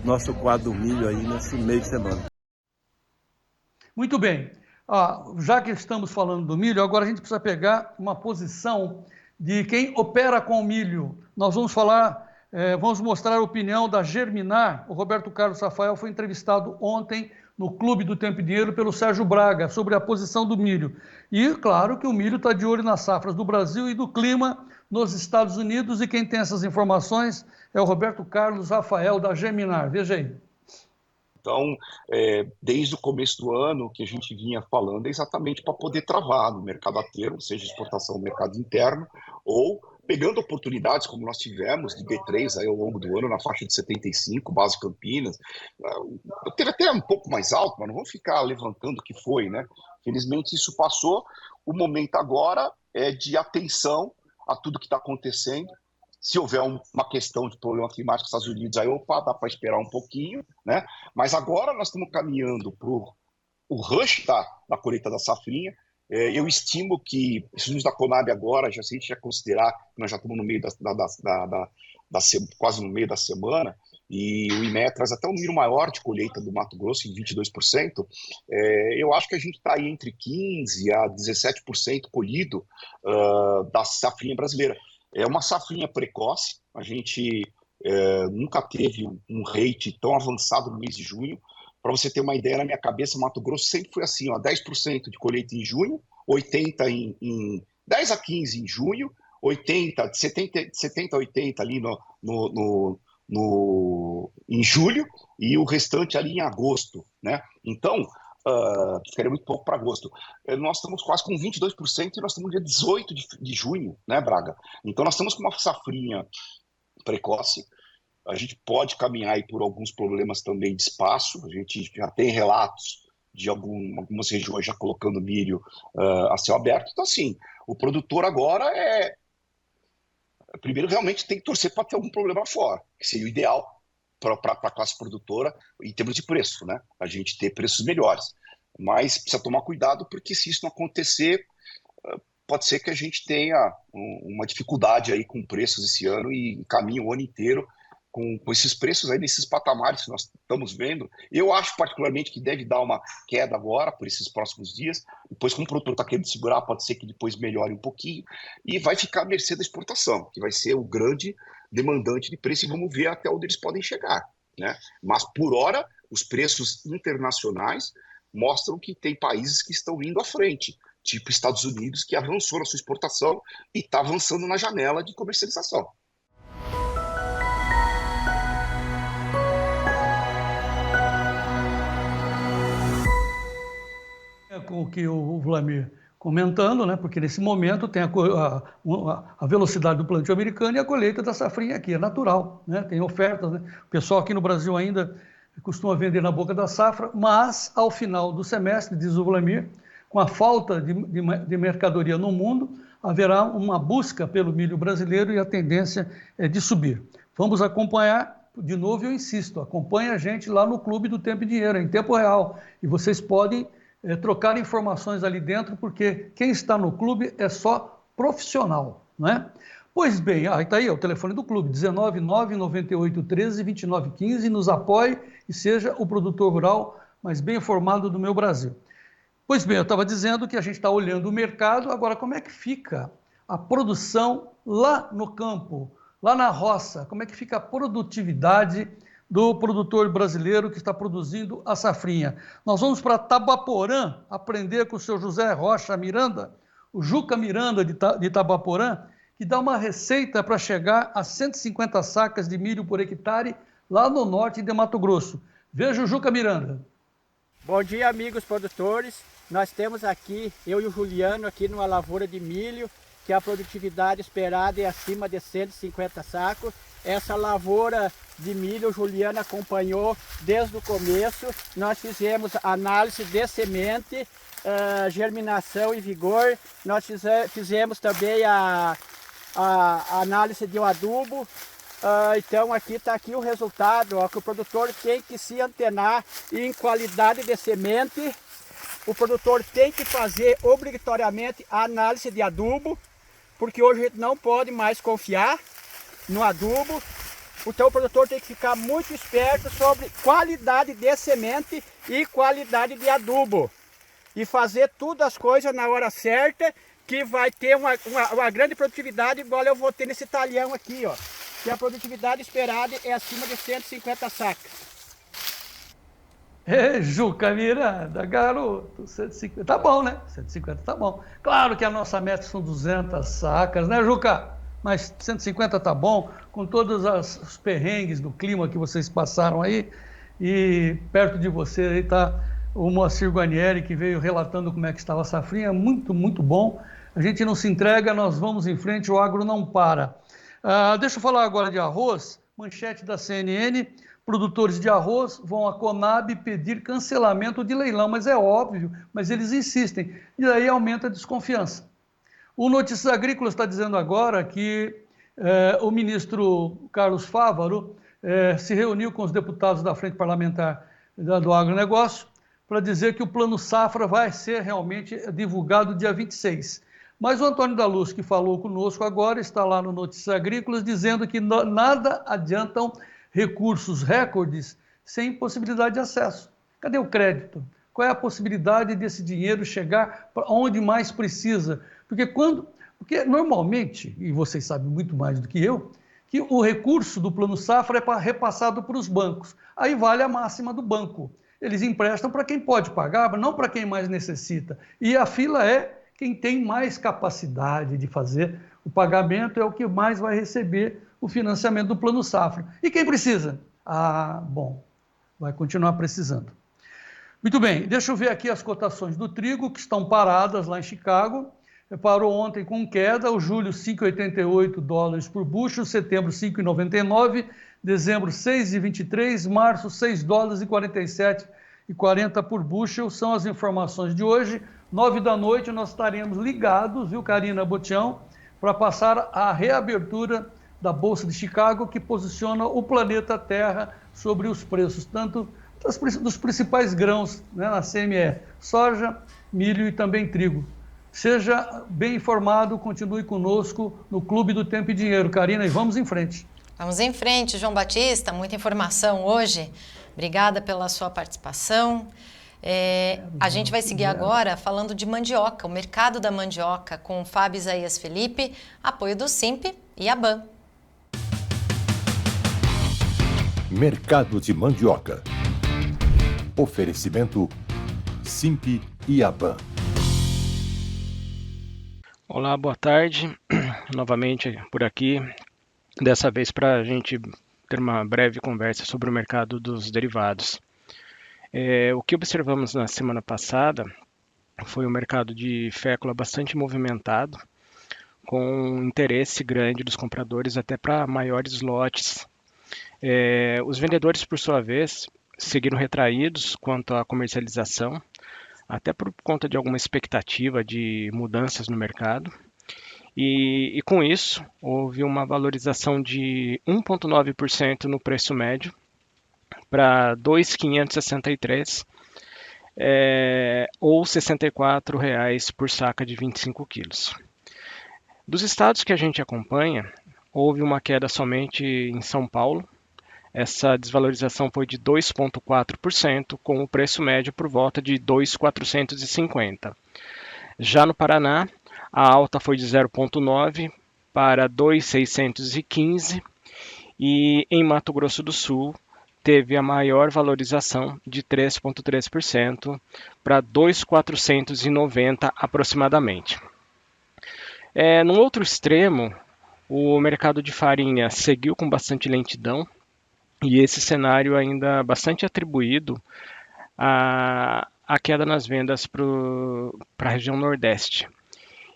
nosso quadro do milho aí nesse meio de semana. Muito bem. Já que estamos falando do milho, agora a gente precisa pegar uma posição de quem opera com o milho. Nós vamos vamos mostrar a opinião da Germinar. O Roberto Carlos Rafael foi entrevistado ontem no Clube do Tempo e Dinheiro pelo Sérgio Braga sobre a posição do milho. E claro que o milho está de olho nas safras do Brasil e do clima nos Estados Unidos, e quem tem essas informações é o Roberto Carlos Rafael da Germinar. Veja aí. Então, desde o começo do ano, que a gente vinha falando é exatamente para poder travar no mercado a termo, seja exportação no mercado interno, ou pegando oportunidades como nós tivemos de B3 aí ao longo do ano, na faixa de 75, base Campinas. Teve até um pouco mais alto, mas não vamos ficar levantando o que foi, né? Felizmente isso passou. O momento agora é de atenção a tudo que está acontecendo. Se houver uma questão de problema climático nos Estados Unidos, aí dá para esperar um pouquinho, né? Mas agora nós estamos caminhando para o rush da colheita da safrinha. Eu estimo que, os números da Conab agora, se a gente já considerar que nós já estamos no meio quase no meio da semana, e o IMEA traz até um número maior de colheita do Mato Grosso, em 22%, eu acho que a gente está aí entre 15% a 17% colhido da safrinha brasileira. É uma safrinha precoce, a gente nunca teve um rate tão avançado no mês de junho. Para você ter uma ideia, na minha cabeça, Mato Grosso sempre foi assim, 10% de colheita em junho, 80% em 10 a 15% em junho, 70 a 80% ali em julho, e o restante ali em agosto, né? Então, ficaria muito pouco para agosto. Nós estamos quase com 22% e nós estamos no dia 18 de junho, né, Braga? Então nós estamos com uma safrinha precoce, A gente pode caminhar aí por alguns problemas também de espaço. A gente já tem relatos de algumas regiões já colocando milho a céu aberto. Então, assim, o produtor agora primeiro, realmente tem que torcer para ter algum problema fora, que seria o ideal para a classe produtora em termos de preço, né? A gente ter preços melhores. Mas precisa tomar cuidado, porque se isso não acontecer, pode ser que a gente tenha uma dificuldade aí com preços esse ano e caminhe o ano inteiro com esses preços aí nesses patamares que nós estamos vendo. Eu acho particularmente que deve dar uma queda agora por esses próximos dias. Depois, como o produtor está querendo segurar, pode ser que depois melhore um pouquinho e vai ficar à mercê da exportação, que vai ser o grande demandante de preço, e vamos ver até onde eles podem chegar, né? Mas por hora, os preços internacionais mostram que tem países que estão indo à frente, tipo Estados Unidos, que avançou na sua exportação e está avançando na janela de comercialização. Com o que o Vlamir comentando, né? Porque nesse momento tem a velocidade do plantio americano e a colheita da safrinha aqui, é natural, né? Tem ofertas, né? O pessoal aqui no Brasil ainda costuma vender na boca da safra, mas ao final do semestre, diz o Vlamir, com a falta de mercadoria no mundo, haverá uma busca pelo milho brasileiro e a tendência é de subir. Vamos acompanhar. De novo, eu insisto, acompanhe a gente lá no Clube do Tempo e Dinheiro, em tempo real, e vocês podem trocar informações ali dentro, porque quem está no clube é só profissional, não é? Pois bem, está aí o telefone do clube, 19998132915, nos apoie e seja o produtor rural mais bem informado do meu Brasil. Pois bem, eu estava dizendo que a gente está olhando o mercado, agora como é que fica a produção lá no campo, lá na roça, como é que fica a produtividade do produtor brasileiro que está produzindo a safrinha. Nós vamos para Tabaporã aprender com o seu José Rocha Miranda, o Juca Miranda de Tabaporã, que dá uma receita para chegar a 150 sacas de milho por hectare lá no norte de Mato Grosso. Veja o Juca Miranda. Bom dia, amigos produtores. Nós temos aqui, eu e o Juliano, aqui numa lavoura de milho, que a produtividade esperada é acima de 150 sacos. Essa lavoura de milho, o Juliano acompanhou desde o começo. Nós fizemos análise de semente, germinação e vigor. Nós fizemos também a análise de um adubo. Então aqui está aqui o resultado, ó, que o produtor tem que se antenar em qualidade de semente. O produtor tem que fazer obrigatoriamente a análise de adubo, porque hoje a gente não pode mais confiar no adubo. Então o produtor tem que ficar muito esperto sobre qualidade de semente e qualidade de adubo. E fazer tudo as coisas na hora certa, que vai ter uma grande produtividade, igual eu vou ter nesse talhão aqui, ó. Que a produtividade esperada é acima de 150 sacas. Juca Miranda, garoto, 150, tá bom, né? 150 tá bom. Claro que a nossa meta são 200 sacas, né, Juca? Mas 150 tá bom, com todos os perrengues do clima que vocês passaram aí. E perto de você aí tá o Moacir Guarnieri, que veio relatando como é que estava a safrinha. Muito, muito bom. A gente não se entrega, nós vamos em frente, o agro não para. Deixa eu falar agora de arroz. Manchete da CNN. Produtores de arroz vão à Conab pedir cancelamento de leilão, mas é óbvio, mas eles insistem, e aí aumenta a desconfiança. O Notícias Agrícolas está dizendo agora que o ministro Carlos Fávaro se reuniu com os deputados da Frente Parlamentar do Agronegócio para dizer que o Plano Safra vai ser realmente divulgado dia 26. Mas o Antônio da Luz, que falou conosco agora, está lá no Notícias Agrícolas dizendo que nada adiantam recursos recordes sem possibilidade de acesso. Cadê o crédito? Qual é a possibilidade desse dinheiro chegar para onde mais precisa? Porque normalmente, e vocês sabem muito mais do que eu, que o recurso do Plano Safra é repassado para os bancos. Aí vale a máxima do banco. Eles emprestam para quem pode pagar, mas não para quem mais necessita. E a fila é quem tem mais capacidade de fazer o pagamento, é o que mais vai receber o financiamento do Plano Safra. E quem precisa? Bom, vai continuar precisando. Muito bem, deixa eu ver aqui as cotações do trigo, que estão paradas lá em Chicago. Parou ontem com queda, o julho $5,88 por bushel, setembro $5,99, dezembro 6,23, março 6 dólares e 47,40 por bushel. São as informações de hoje. 9 da noite nós estaremos ligados, viu, Karina Botião, para passar a reabertura da Bolsa de Chicago, que posiciona o planeta Terra sobre os preços, tanto dos principais grãos, né, na CME, soja, milho e também trigo. Seja bem informado, continue conosco no Clube do Tempo e Dinheiro. Karina, e vamos em frente. Vamos em frente, João Batista, muita informação hoje. Obrigada pela sua participação. A gente vai seguir agora falando de mandioca, o mercado da mandioca, com o Fábio Isaías Felipe, apoio do Simp e ABAN. Mercado de mandioca. Oferecimento Simp e ABAN. Olá, boa tarde. Novamente por aqui. Dessa vez para a gente ter uma breve conversa sobre o mercado dos derivados. O que observamos na semana passada foi um mercado de fécula bastante movimentado, com interesse grande dos compradores até para maiores lotes. Os vendedores, por sua vez, seguiram retraídos quanto à comercialização, até por conta de alguma expectativa de mudanças no mercado. E com isso, houve uma valorização de 1,9% no preço médio para R$ 2.563, ou R$ 64,00 por saca de 25 quilos. Dos estados que a gente acompanha, houve uma queda somente em São Paulo. Essa desvalorização foi de 2,4%, com o preço médio por volta de R$ 2.450. Já no Paraná, a alta foi de 0,9% para R$ 2.615, e em Mato Grosso do Sul teve a maior valorização de 3,3% para R$ 2.490 aproximadamente. No outro extremo, o mercado de farinha seguiu com bastante lentidão, e esse cenário ainda bastante atribuído à queda nas vendas para a região Nordeste.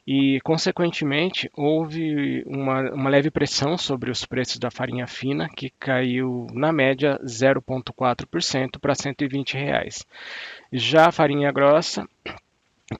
E, consequentemente, houve uma leve pressão sobre os preços da farinha fina, que caiu, na média, 0,4% para R$ 120. Já a farinha grossa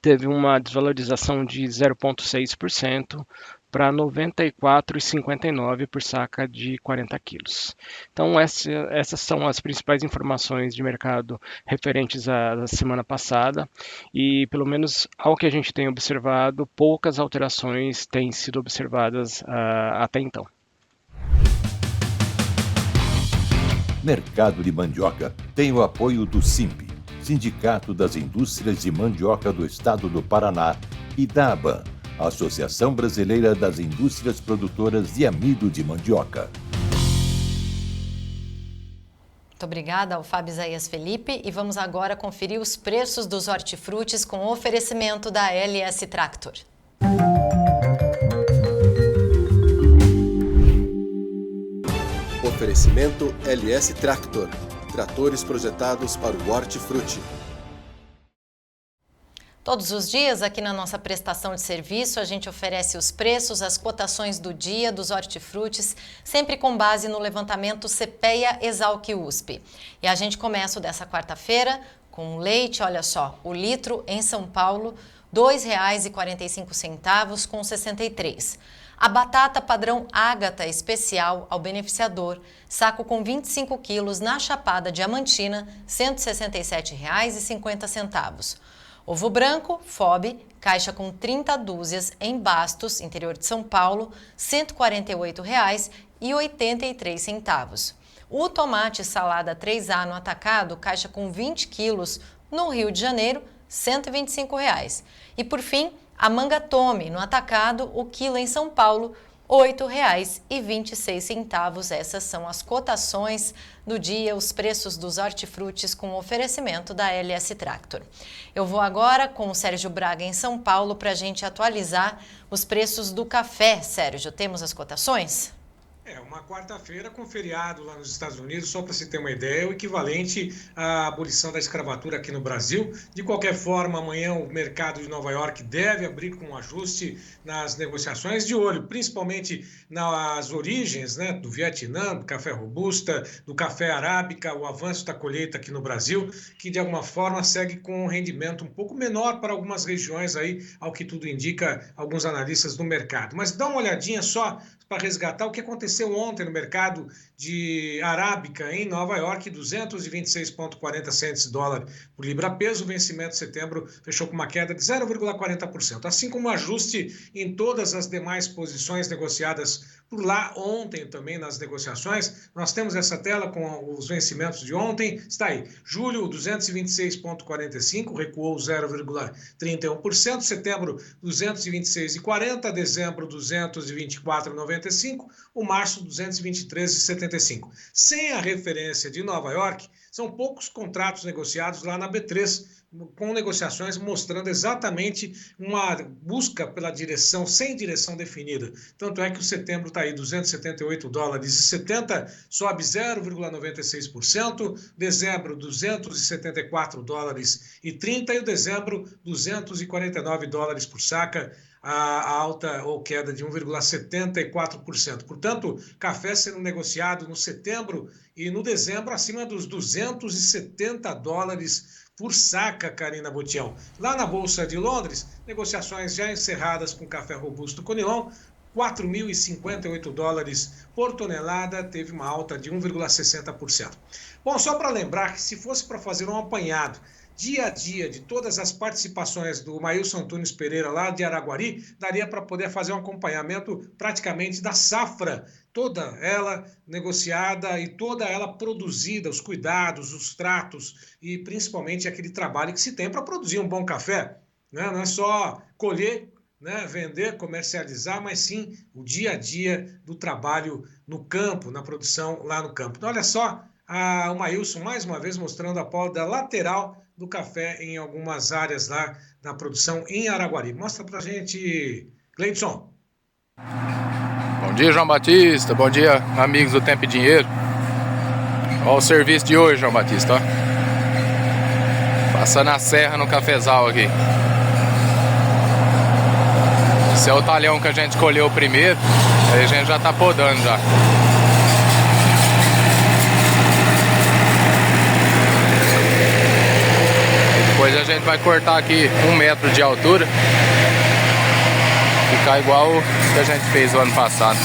teve uma desvalorização de 0,6% para R$ 94,59 por saca de 40 quilos. Então, essas são as principais informações de mercado referentes à semana passada, e, pelo menos ao que a gente tem observado, poucas alterações têm sido observadas até então. Mercado de mandioca tem o apoio do Simp, Sindicato das Indústrias de Mandioca do Estado do Paraná, e da ABAN, Associação Brasileira das Indústrias Produtoras de Amido de Mandioca. Muito obrigada ao Fábio Isaías Felipe, e vamos agora conferir os preços dos hortifrutis com o oferecimento da LS Tractor. Oferecimento LS Tractor, tratores projetados para o hortifruti. Todos os dias, aqui na nossa prestação de serviço, a gente oferece os preços, as cotações do dia dos hortifrutis, sempre com base no levantamento CPEA-Exalc-USP. E a gente começa dessa quarta-feira com leite, olha só, o litro em São Paulo, R$ 2,45 com 63. A batata padrão Ágata especial ao beneficiador, saco com 25 quilos na Chapada Diamantina, R$ 167,50. Ovo branco, FOB, caixa com 30 dúzias em Bastos, interior de São Paulo, R$ 148,83. O tomate salada 3A no atacado, caixa com 20 quilos no Rio de Janeiro, R$ 125,00. E por fim, a manga tome no atacado, o quilo em São Paulo, R$ 8,26. Essas são as cotações do dia, os preços dos hortifrutis com oferecimento da LS Tractor. Eu vou agora com o Sérgio Braga em São Paulo para a gente atualizar os preços do café. Sérgio, temos as cotações? É uma quarta-feira com feriado lá nos Estados Unidos, só para se ter uma ideia, é o equivalente à abolição da escravatura aqui no Brasil. De qualquer forma, amanhã o mercado de Nova York deve abrir com um ajuste nas negociações, de olho principalmente nas origens, né, do Vietnã, do café robusta, do café arábica, o avanço da colheita aqui no Brasil, que de alguma forma segue com um rendimento um pouco menor para algumas regiões aí, ao que tudo indica alguns analistas do mercado. Mas dá uma olhadinha só para resgatar o que aconteceu ontem no mercado de arábica em Nova York, 226,40 centes de dólar por libra-peso. O vencimento de setembro fechou com uma queda de 0,40%, assim como um ajuste em todas as demais posições negociadas por lá ontem também nas negociações. Nós temos essa tela com os vencimentos de ontem. Está aí, julho 226,45, recuou 0,31%, setembro 226,40, dezembro 224,95, o março 223,75. Sem a referência de Nova York, são poucos contratos negociados lá na B3, com negociações mostrando exatamente uma busca pela direção, sem direção definida. Tanto é que o setembro está aí, 278 dólares e 70, sobe 0,96%, dezembro 274 dólares e 30 e o dezembro 249 dólares por saca, a alta ou queda de 1,74%. Portanto, café sendo negociado no setembro e no dezembro acima dos 270 dólares por saca, Karina Botião. Lá na Bolsa de Londres, negociações já encerradas com café robusto Conilon, 4.058 dólares por tonelada, teve uma alta de 1,60%. Bom, só para lembrar que se fosse para fazer um apanhado dia a dia de todas as participações do Maílson Antunes Pereira lá de Araguari, daria para poder fazer um acompanhamento praticamente da safra, toda ela negociada e toda ela produzida, os cuidados, os tratos e principalmente aquele trabalho que se tem para produzir um bom café, né? Não é só colher, né, vender, comercializar, mas sim o dia a dia do trabalho no campo, na produção lá no campo. Então, olha só, o Maílson mais uma vez mostrando a poda lateral do café em algumas áreas lá na produção em Araguari. Mostra pra gente, Gleidson. Bom dia, João Batista. Bom dia, amigos do Tempo e Dinheiro. Olha o serviço de hoje, João Batista. Ó. Passando a serra no cafezal aqui. Esse é o talhão que a gente escolheu primeiro. Aí a gente já tá podando já. Depois a gente vai cortar aqui 1 metro de altura. Ficar igual o que a gente fez o ano passado.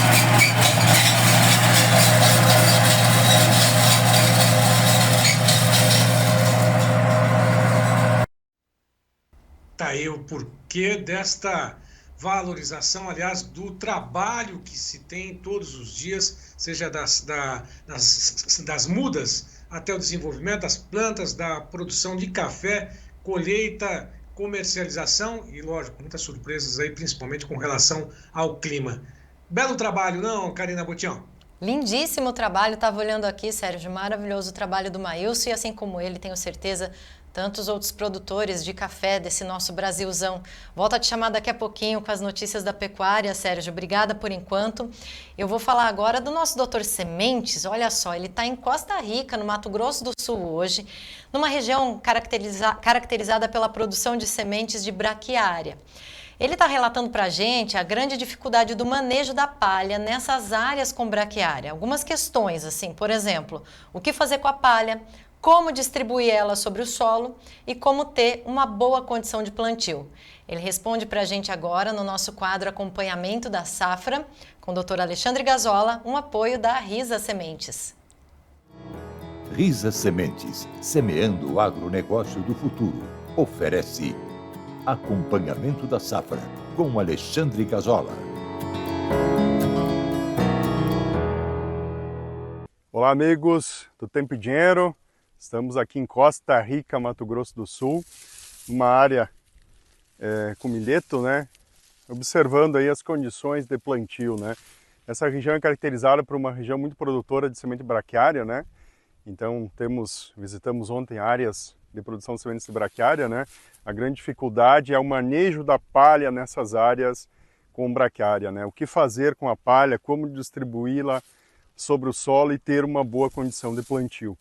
Tá aí o porquê desta valorização, aliás, do trabalho que se tem todos os dias, seja das mudas até o desenvolvimento das plantas, da produção de café, colheita, comercialização e, lógico, muitas surpresas aí, principalmente com relação ao clima. Belo trabalho, não, Karina Botião? Lindíssimo trabalho, estava olhando aqui, Sérgio, maravilhoso o trabalho do Maílson e assim como ele, tenho certeza, tantos outros produtores de café desse nosso Brasilzão. Volto a te chamar daqui a pouquinho com as notícias da pecuária, Sérgio. Obrigada por enquanto. Eu vou falar agora do nosso doutor Sementes. Olha só, ele está em Costa Rica, no Mato Grosso do Sul hoje, numa região caracterizada pela produção de sementes de braquiária. Ele está relatando para a gente a grande dificuldade do manejo da palha nessas áreas com braquiária. Algumas questões, assim, por exemplo, o que fazer com a palha, como distribuir ela sobre o solo e como ter uma boa condição de plantio. Ele responde para a gente agora no nosso quadro Acompanhamento da Safra, com o Dr. Alexandre Gazola, um apoio da Risa Sementes. Risa Sementes, semeando o agronegócio do futuro. Oferece Acompanhamento da Safra, com Alexandre Gazola. Olá, amigos do Tempo e Dinheiro. Estamos aqui em Costa Rica, Mato Grosso do Sul, uma área com milheto, né? Observando aí as condições de plantio, né? Essa região é caracterizada por uma região muito produtora de semente braquiária, né? Então visitamos ontem áreas de produção de sementes de braquiária, né? A grande dificuldade é o manejo da palha nessas áreas com braquiária, né? O que fazer com a palha, como distribuí-la sobre o solo e ter uma boa condição de plantio.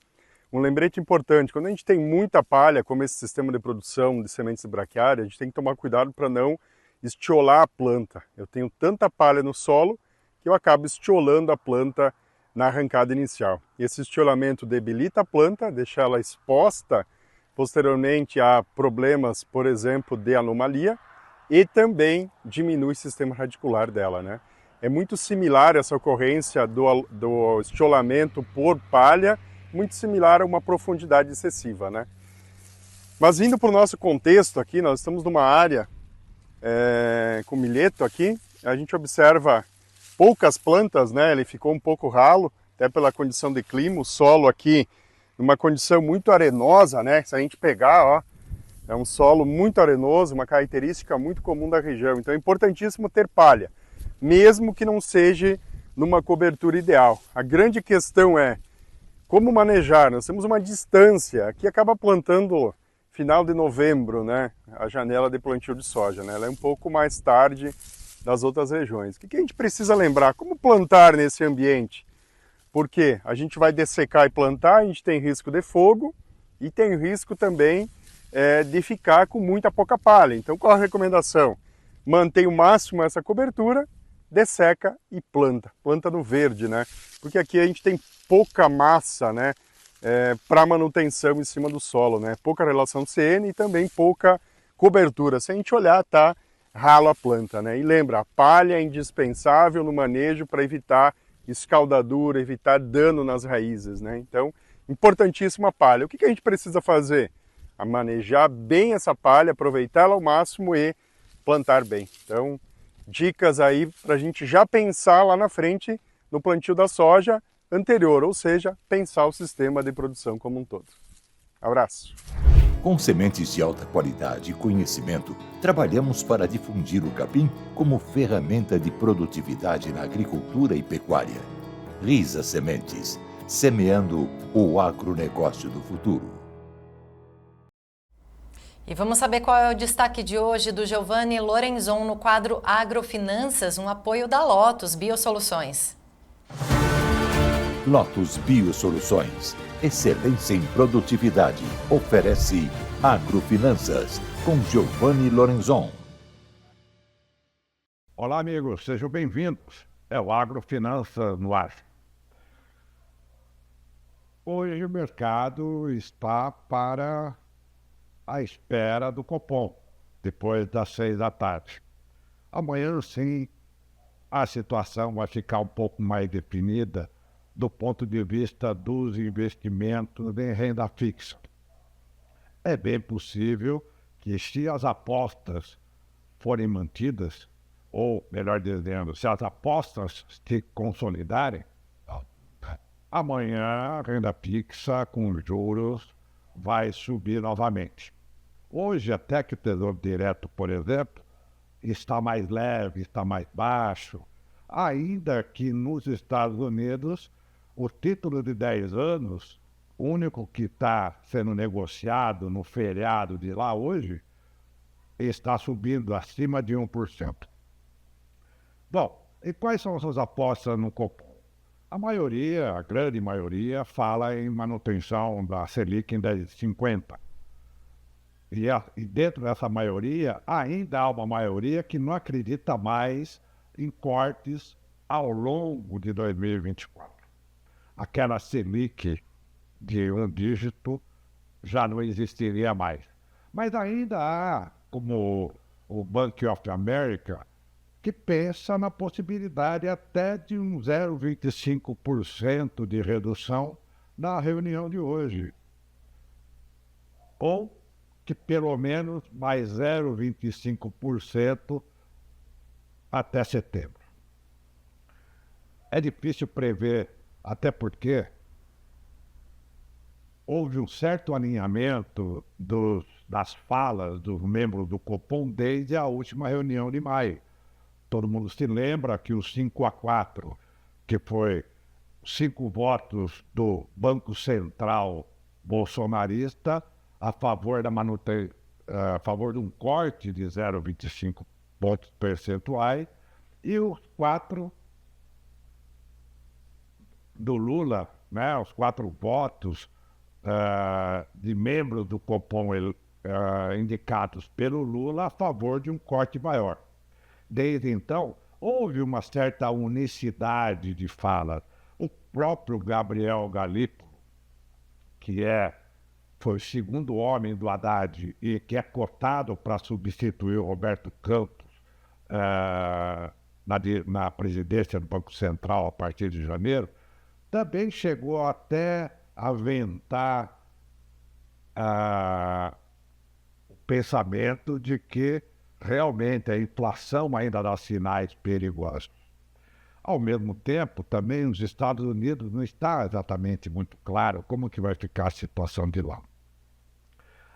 Um lembrete importante, quando a gente tem muita palha, como esse sistema de produção de sementes de braquiária, a gente tem que tomar cuidado para não estiolar a planta. Eu tenho tanta palha no solo que eu acabo estiolando a planta na arrancada inicial. Esse estiolamento debilita a planta, deixa ela exposta posteriormente a problemas, por exemplo, de anomalia, e também diminui o sistema radicular dela, né? É muito similar essa ocorrência do estiolamento por palha, muito similar a uma profundidade excessiva, né? Mas indo para o nosso contexto aqui, nós estamos numa área com milheto aqui, a gente observa poucas plantas, né? Ele ficou um pouco ralo, até pela condição de clima, o solo aqui numa condição muito arenosa, né? Se a gente pegar, ó, é um solo muito arenoso, uma característica muito comum da região, então é importantíssimo ter palha, mesmo que não seja numa cobertura ideal. A grande questão é como manejar. Nós temos uma distância, aqui acaba plantando final de novembro, né? A janela de plantio de soja, né? Ela é um pouco mais tarde das outras regiões. O que a gente precisa lembrar? Como plantar nesse ambiente? Porque a gente vai dessecar e plantar, a gente tem risco de fogo e tem risco também de ficar com muita pouca palha. Então qual a recomendação? Mantém o máximo essa cobertura, desseca e planta. Planta no verde, né? Porque aqui a gente tem pouca massa, né? Para manutenção em cima do solo, né? Pouca relação CN e também pouca cobertura. Se a gente olhar, tá ralo a planta, né? E lembra, a palha é indispensável no manejo para evitar escaldadura, evitar dano nas raízes, né? Então, importantíssima a palha. O que a gente precisa fazer? A manejar bem essa palha, aproveitá-la ao máximo e plantar bem. Então, dicas aí para a gente já pensar lá na frente no plantio da soja anterior, ou seja, pensar o sistema de produção como um todo. Abraço! Com sementes de alta qualidade e conhecimento, trabalhamos para difundir o capim como ferramenta de produtividade na agricultura e pecuária. Risa Sementes, semeando o agronegócio do futuro. E vamos saber qual é o destaque de hoje do Giovanni Lorenzon no quadro Agrofinanças, um apoio da Lotus Biosoluções. Lotus Biosoluções, excelência em produtividade, oferece Agrofinanças, com Giovanni Lorenzon. Olá, amigos, sejam bem-vindos. É o Agrofinanças no ar. Hoje o mercado está para a espera do Copom, depois das 6 da tarde. Amanhã, sim, a situação vai ficar um pouco mais definida do ponto de vista dos investimentos em renda fixa. É bem possível que, se as apostas forem mantidas, ou, melhor dizendo, se as apostas se consolidarem, amanhã a renda fixa com juros vai subir novamente. Hoje, até que o Tesouro Direto, por exemplo, está mais leve, está mais baixo, ainda que nos Estados Unidos o título de 10 anos, o único que está sendo negociado no feriado de lá hoje, está subindo acima de 1%. Bom, e quais são as apostas no Copom? A maioria, a grande maioria, fala em manutenção da Selic em 10,50. E dentro dessa maioria, ainda há uma maioria que não acredita mais em cortes ao longo de 2024. Aquela Selic de 1 dígito já não existiria mais. Mas ainda há, como o Bank of America, que pensa na possibilidade até de um 0,25% de redução na reunião de hoje. Ou que pelo menos mais 0,25% até setembro. É difícil prever, até porque houve um certo alinhamento das falas dos membros do Copom desde a última reunião de maio. Todo mundo se lembra que o 5-4, que foi 5 votos do Banco Central bolsonarista a favor a favor de um corte de 0,25 pontos percentuais, E os 4 do Lula, né, os 4 votos de membros do Copom indicados pelo Lula a favor de um corte maior. Desde então, houve uma certa unicidade de fala. O próprio Gabriel Galípolo, que foi o segundo homem do Haddad e que é cotado para substituir o Roberto Campos na presidência do Banco Central a partir de janeiro, também chegou até a aventar o pensamento de que realmente a inflação ainda dá sinais perigosos. Ao mesmo tempo, também os Estados Unidos não está exatamente muito claro como que vai ficar a situação de lá.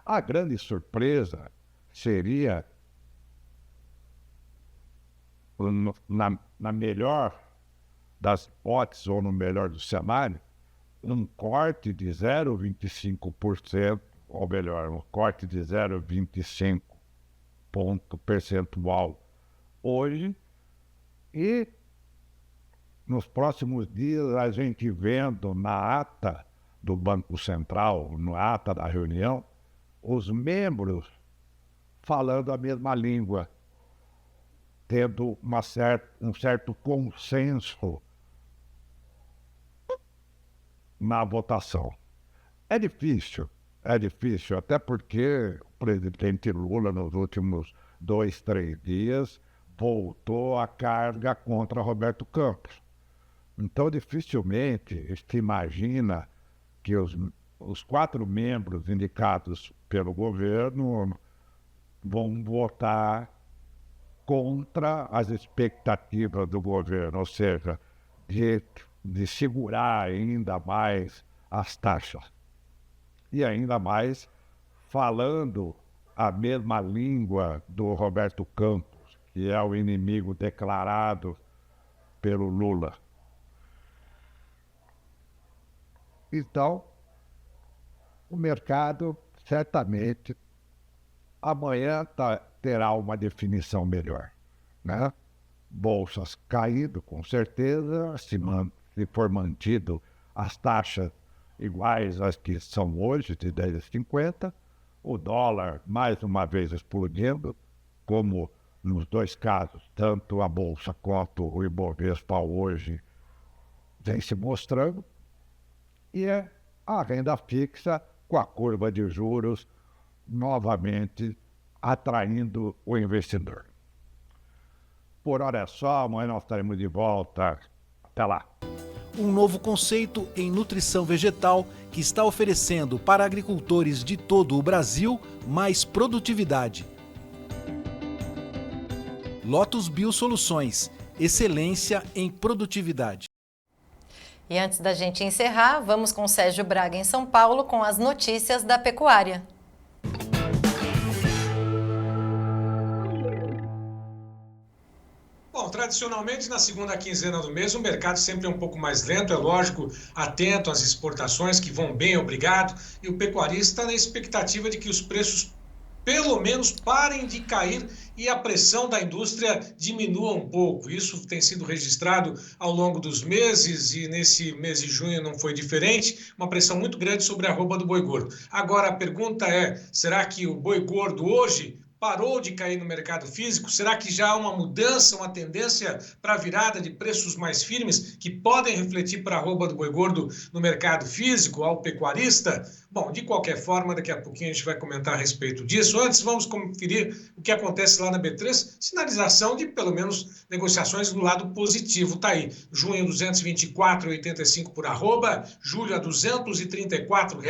A grande surpresa seria, na melhor das hipóteses, ou no melhor do cenário, um corte de 0,25%, ou melhor, um corte de 0,25 ponto percentual hoje, e nos próximos dias a gente vendo na ata do Banco Central, na ata da reunião, os membros falando a mesma língua, tendo um certo consenso na votação. É difícil, até porque o presidente Lula, nos últimos 2, 3 dias, voltou a carga contra Roberto Campos. Então, dificilmente se imagina que os 4 membros indicados pelo governo vão votar contra as expectativas do governo, ou seja, de segurar ainda mais as taxas. E ainda mais falando a mesma língua do Roberto Campos, que é o inimigo declarado pelo Lula. Então, o mercado certamente amanhã terá uma definição melhor, né? Bolsas caindo, com certeza, se for mantido as taxas iguais às que são hoje, de 10,50, o dólar mais uma vez explodindo, como nos 2 casos, tanto a Bolsa quanto o Ibovespa hoje vem se mostrando, e a renda fixa com a curva de juros novamente atraindo o investidor. Por hora é só, amanhã nós estaremos de volta. Até lá. Um novo conceito em nutrição vegetal que está oferecendo para agricultores de todo o Brasil mais produtividade. Lotus Biosoluções, excelência em produtividade. E antes da gente encerrar, vamos com Sérgio Braga em São Paulo com as notícias da pecuária. Bom, tradicionalmente na segunda quinzena do mês o mercado sempre é um pouco mais lento, é lógico, atento às exportações que vão bem, obrigado, e o pecuarista está na expectativa de que os preços pelo menos parem de cair e a pressão da indústria diminua um pouco. Isso tem sido registrado ao longo dos meses e nesse mês de junho não foi diferente, uma pressão muito grande sobre a arroba do boi gordo. Agora a pergunta é, será que o boi gordo hoje parou de cair no mercado físico? Será que já há uma mudança, uma tendência para a virada de preços mais firmes que podem refletir para a arroba do boi gordo no mercado físico, ao pecuarista? Bom, de qualquer forma, daqui a pouquinho a gente vai comentar a respeito disso. Antes, vamos conferir o que acontece lá na B3, sinalização de, pelo menos, negociações do lado positivo. Tá aí, junho 224,85 por arroba, julho a R$ 234,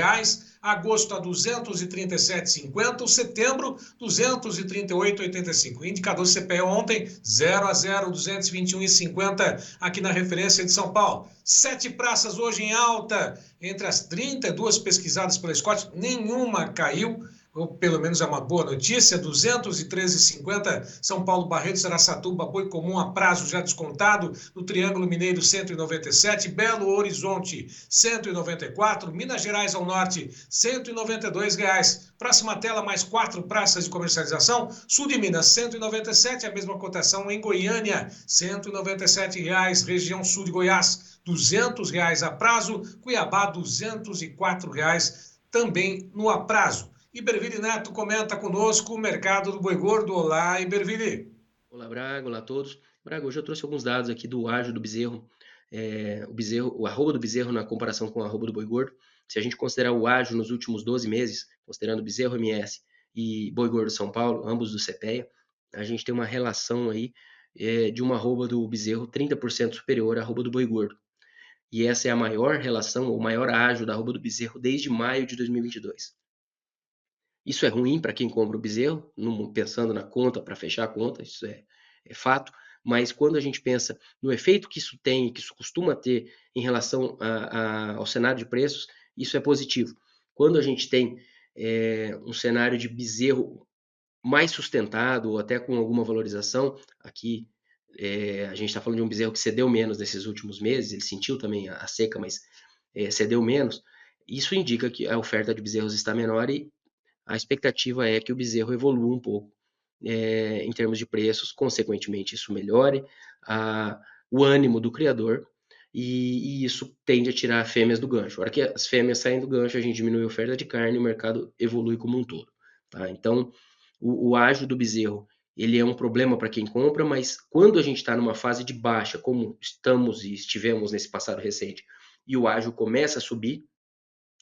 agosto a R$ 237,50, setembro R$ 238,85. Indicador CPE ontem, 0 a 0, 221,50 aqui na referência de São Paulo. 7 praças hoje em alta, entre as 32 pesquisadas pela Scott, nenhuma caiu. ou pelo menos é uma boa notícia, 213,50 São Paulo, Barretos, Araçatuba, boi comum a prazo já descontado, no Triângulo Mineiro 197, Belo Horizonte 194, Minas Gerais ao norte R$ 192. Próxima tela, mais 4 praças de comercialização, Sul de Minas 197, a mesma cotação em Goiânia R$ 197, região sul de Goiás R$ 200 a prazo, Cuiabá R$ 204 também no aprazo. Iberville Neto comenta conosco o mercado do boi gordo. Olá, Iberville. Olá, Braga. Olá a todos. Braga, hoje eu trouxe alguns dados aqui do ágio do bezerro. O arroba do bezerro na comparação com o arroba do boi gordo. Se a gente considerar o ágio nos últimos 12 meses, considerando bezerro MS e boi gordo São Paulo, ambos do CPEA, a gente tem uma relação aí de uma arroba do bezerro 30% superior à arroba do boi gordo. E essa é a maior relação, o maior ágio da arroba do bezerro desde maio de 2022. Isso é ruim para quem compra o bezerro, pensando na conta, para fechar a conta, isso é fato, mas quando a gente pensa no efeito que isso tem, que isso costuma ter em relação ao cenário de preços, isso é positivo. Quando a gente tem um cenário de bezerro mais sustentado, ou até com alguma valorização, aqui a gente está falando de um bezerro que cedeu menos nesses últimos meses, ele sentiu também a seca, mas cedeu menos, isso indica que a oferta de bezerros está menor e a expectativa é que o bezerro evolua um pouco em termos de preços, consequentemente isso melhore o ânimo do criador e isso tende a tirar fêmeas do gancho. A hora que as fêmeas saem do gancho, a gente diminui a oferta de carne e o mercado evolui como um todo. Tá? Então, o ágio do bezerro ele é um problema para quem compra, mas quando a gente está numa fase de baixa, como estamos e estivemos nesse passado recente, e o ágio começa a subir,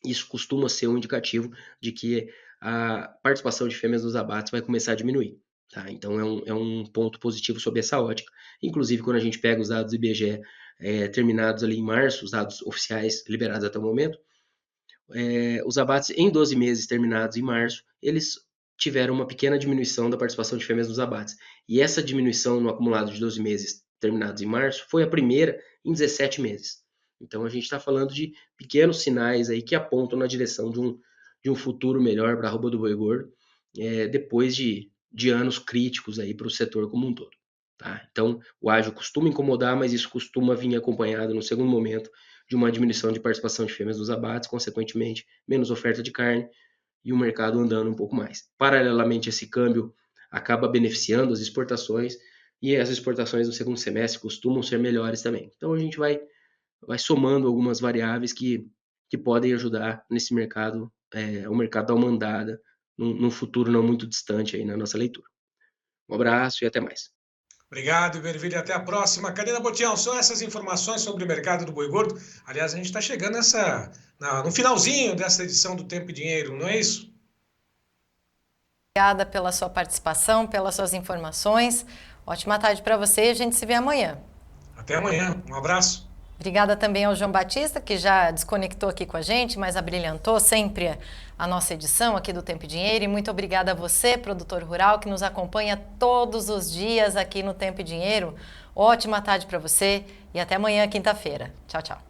isso costuma ser um indicativo de que a participação de fêmeas nos abates vai começar a diminuir. Tá? Então é um ponto positivo sob essa ótica. Inclusive, quando a gente pega os dados do IBGE terminados ali em março, os dados oficiais liberados até o momento, os abates em 12 meses terminados em março, eles tiveram uma pequena diminuição da participação de fêmeas nos abates. E essa diminuição no acumulado de 12 meses terminados em março foi a primeira em 17 meses. Então a gente está falando de pequenos sinais aí que apontam na direção de um futuro melhor para a arroba do boi gordo, depois de anos críticos aí para o setor como um todo. Tá? Então o ágio costuma incomodar, mas isso costuma vir acompanhado no segundo momento de uma diminuição de participação de fêmeas nos abates, consequentemente menos oferta de carne e o mercado andando um pouco mais. Paralelamente, esse câmbio acaba beneficiando as exportações e as exportações no segundo semestre costumam ser melhores também. Então a gente vai somando algumas variáveis que podem ajudar nesse mercado, o mercado dar uma andada num futuro não muito distante aí na nossa leitura. Um abraço e até mais. Obrigado, Iberville. Até a próxima. Karina Botião, são essas informações sobre o mercado do boi gordo. Aliás, a gente está chegando no finalzinho dessa edição do Tempo e Dinheiro, não é isso? Obrigada pela sua participação, pelas suas informações. Ótima tarde para você e a gente se vê amanhã. Até amanhã. Um abraço. Obrigada também ao João Batista, que já desconectou aqui com a gente, mas abrilhantou sempre a nossa edição aqui do Tempo e Dinheiro. E muito obrigada a você, produtor rural, que nos acompanha todos os dias aqui no Tempo e Dinheiro. Ótima tarde para você e até amanhã, quinta-feira. Tchau, tchau.